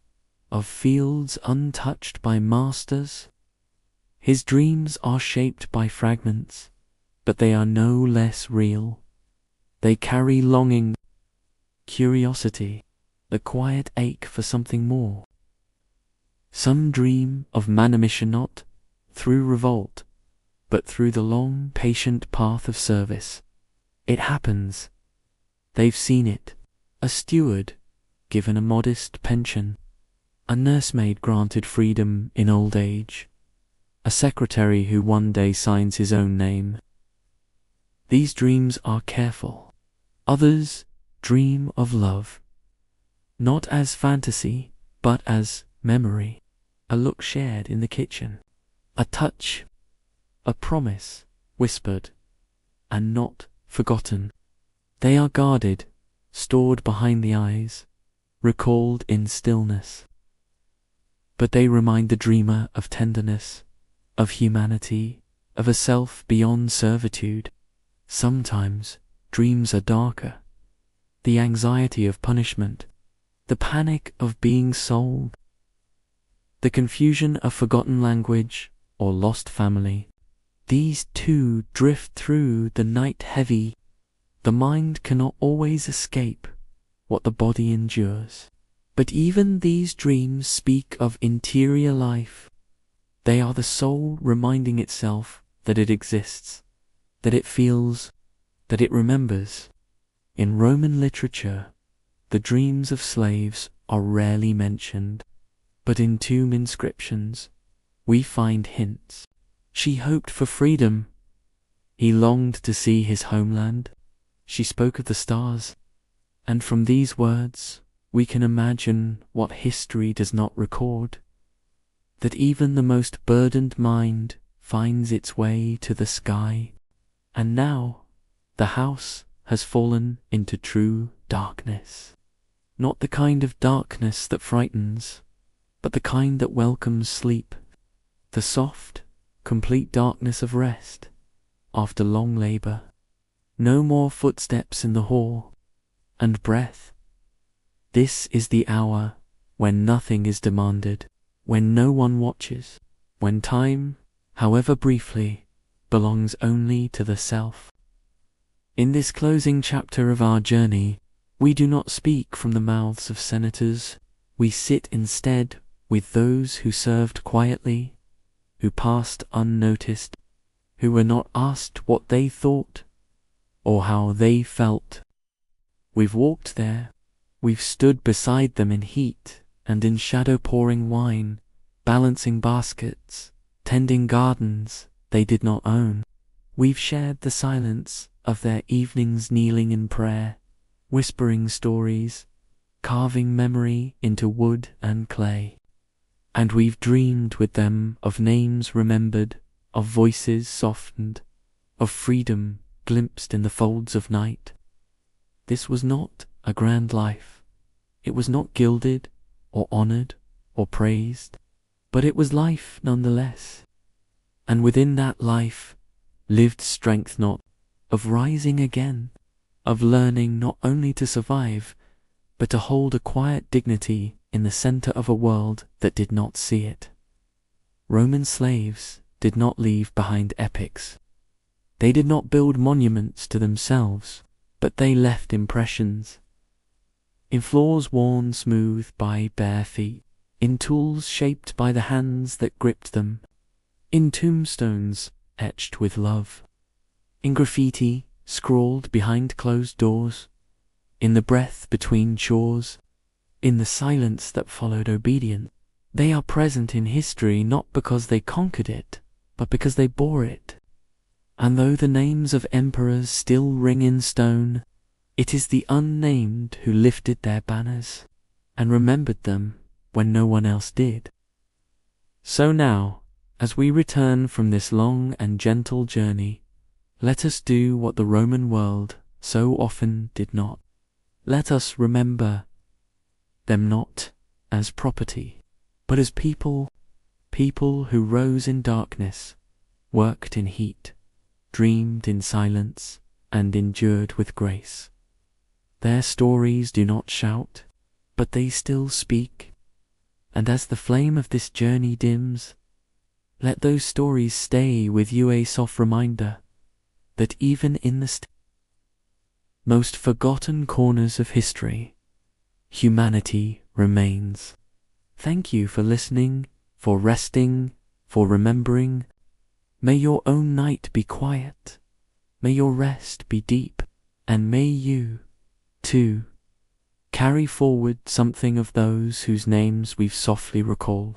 of fields untouched by masters. His dreams are shaped by fragments, but they are no less real. They carry longing, curiosity, the quiet ache for something more. Some dream of manumission not through revolt, but through the long, patient path of service. It happens. They've seen it. A steward given a modest pension, a nursemaid granted freedom in old age, a secretary who one day signs his own name. These dreams are careful. Others dream of love, not as fantasy, but as memory. A look shared in the kitchen, a touch, a promise whispered and not forgotten. They are guarded, stored behind the eyes, recalled in stillness. But they remind the dreamer of tenderness, of humanity, of a self beyond servitude. Sometimes dreams are darker. The anxiety of punishment, the panic of being sold, the confusion of forgotten language or lost family. These too drift through the night heavy. The mind cannot always escape what the body endures. But even these dreams speak of interior life. They are the soul reminding itself that it exists, that it feels, that it remembers. In Roman literature, the dreams of slaves are rarely mentioned, but in tomb inscriptions, we find hints. She hoped for freedom. He longed to see his homeland. She spoke of the stars. And from these words, we can imagine what history does not record, that even the most burdened mind finds its way to the sky. And now, the house has fallen into true darkness. Not the kind of darkness that frightens, but the kind that welcomes sleep, the soft, complete darkness of rest after long labor. No more footsteps in the hall, and breath. This is the hour when nothing is demanded, when no one watches, when time, however briefly, belongs only to the self. In this closing chapter of our journey, we do not speak from the mouths of senators. We sit instead with those who served quietly, who passed unnoticed, who were not asked what they thought or how they felt. We've walked there, we've stood beside them in heat and in shadow, pouring wine, balancing baskets, tending gardens they did not own. We've shared the silence of their evenings, kneeling in prayer, whispering stories, carving memory into wood and clay. And we've dreamed with them of names remembered, of voices softened, of freedom glimpsed in the folds of night. This was not a grand life. It was not gilded or honored or praised, but it was life nonetheless. And within that life lived strength not of rising again, of learning not only to survive, but to hold a quiet dignity in the center of a world that did not see it. Roman slaves did not leave behind epics. They did not build monuments to themselves, but they left impressions. In floors worn smooth by bare feet, in tools shaped by the hands that gripped them, in tombstones etched with love, in graffiti scrawled behind closed doors, in the breath between chores, in the silence that followed obedience. They are present in history not because they conquered it, but because they bore it. And though the names of emperors still ring in stone, it is the unnamed who lifted their banners and remembered them when no one else did. So now, as we return from this long and gentle journey, let us do what the Roman world so often did not. Let us remember them not as property, but as people who rose in darkness, worked in heat, dreamed in silence, and endured with grace. Their stories do not shout, but they still speak, and as the flame of this journey dims, let those stories stay with you, a soft reminder that even in the most forgotten corners of history, humanity remains. Thank you for listening, for resting, for remembering. May your own night be quiet, may your rest be deep, and may you, too, carry forward something of those whose names we've softly recalled.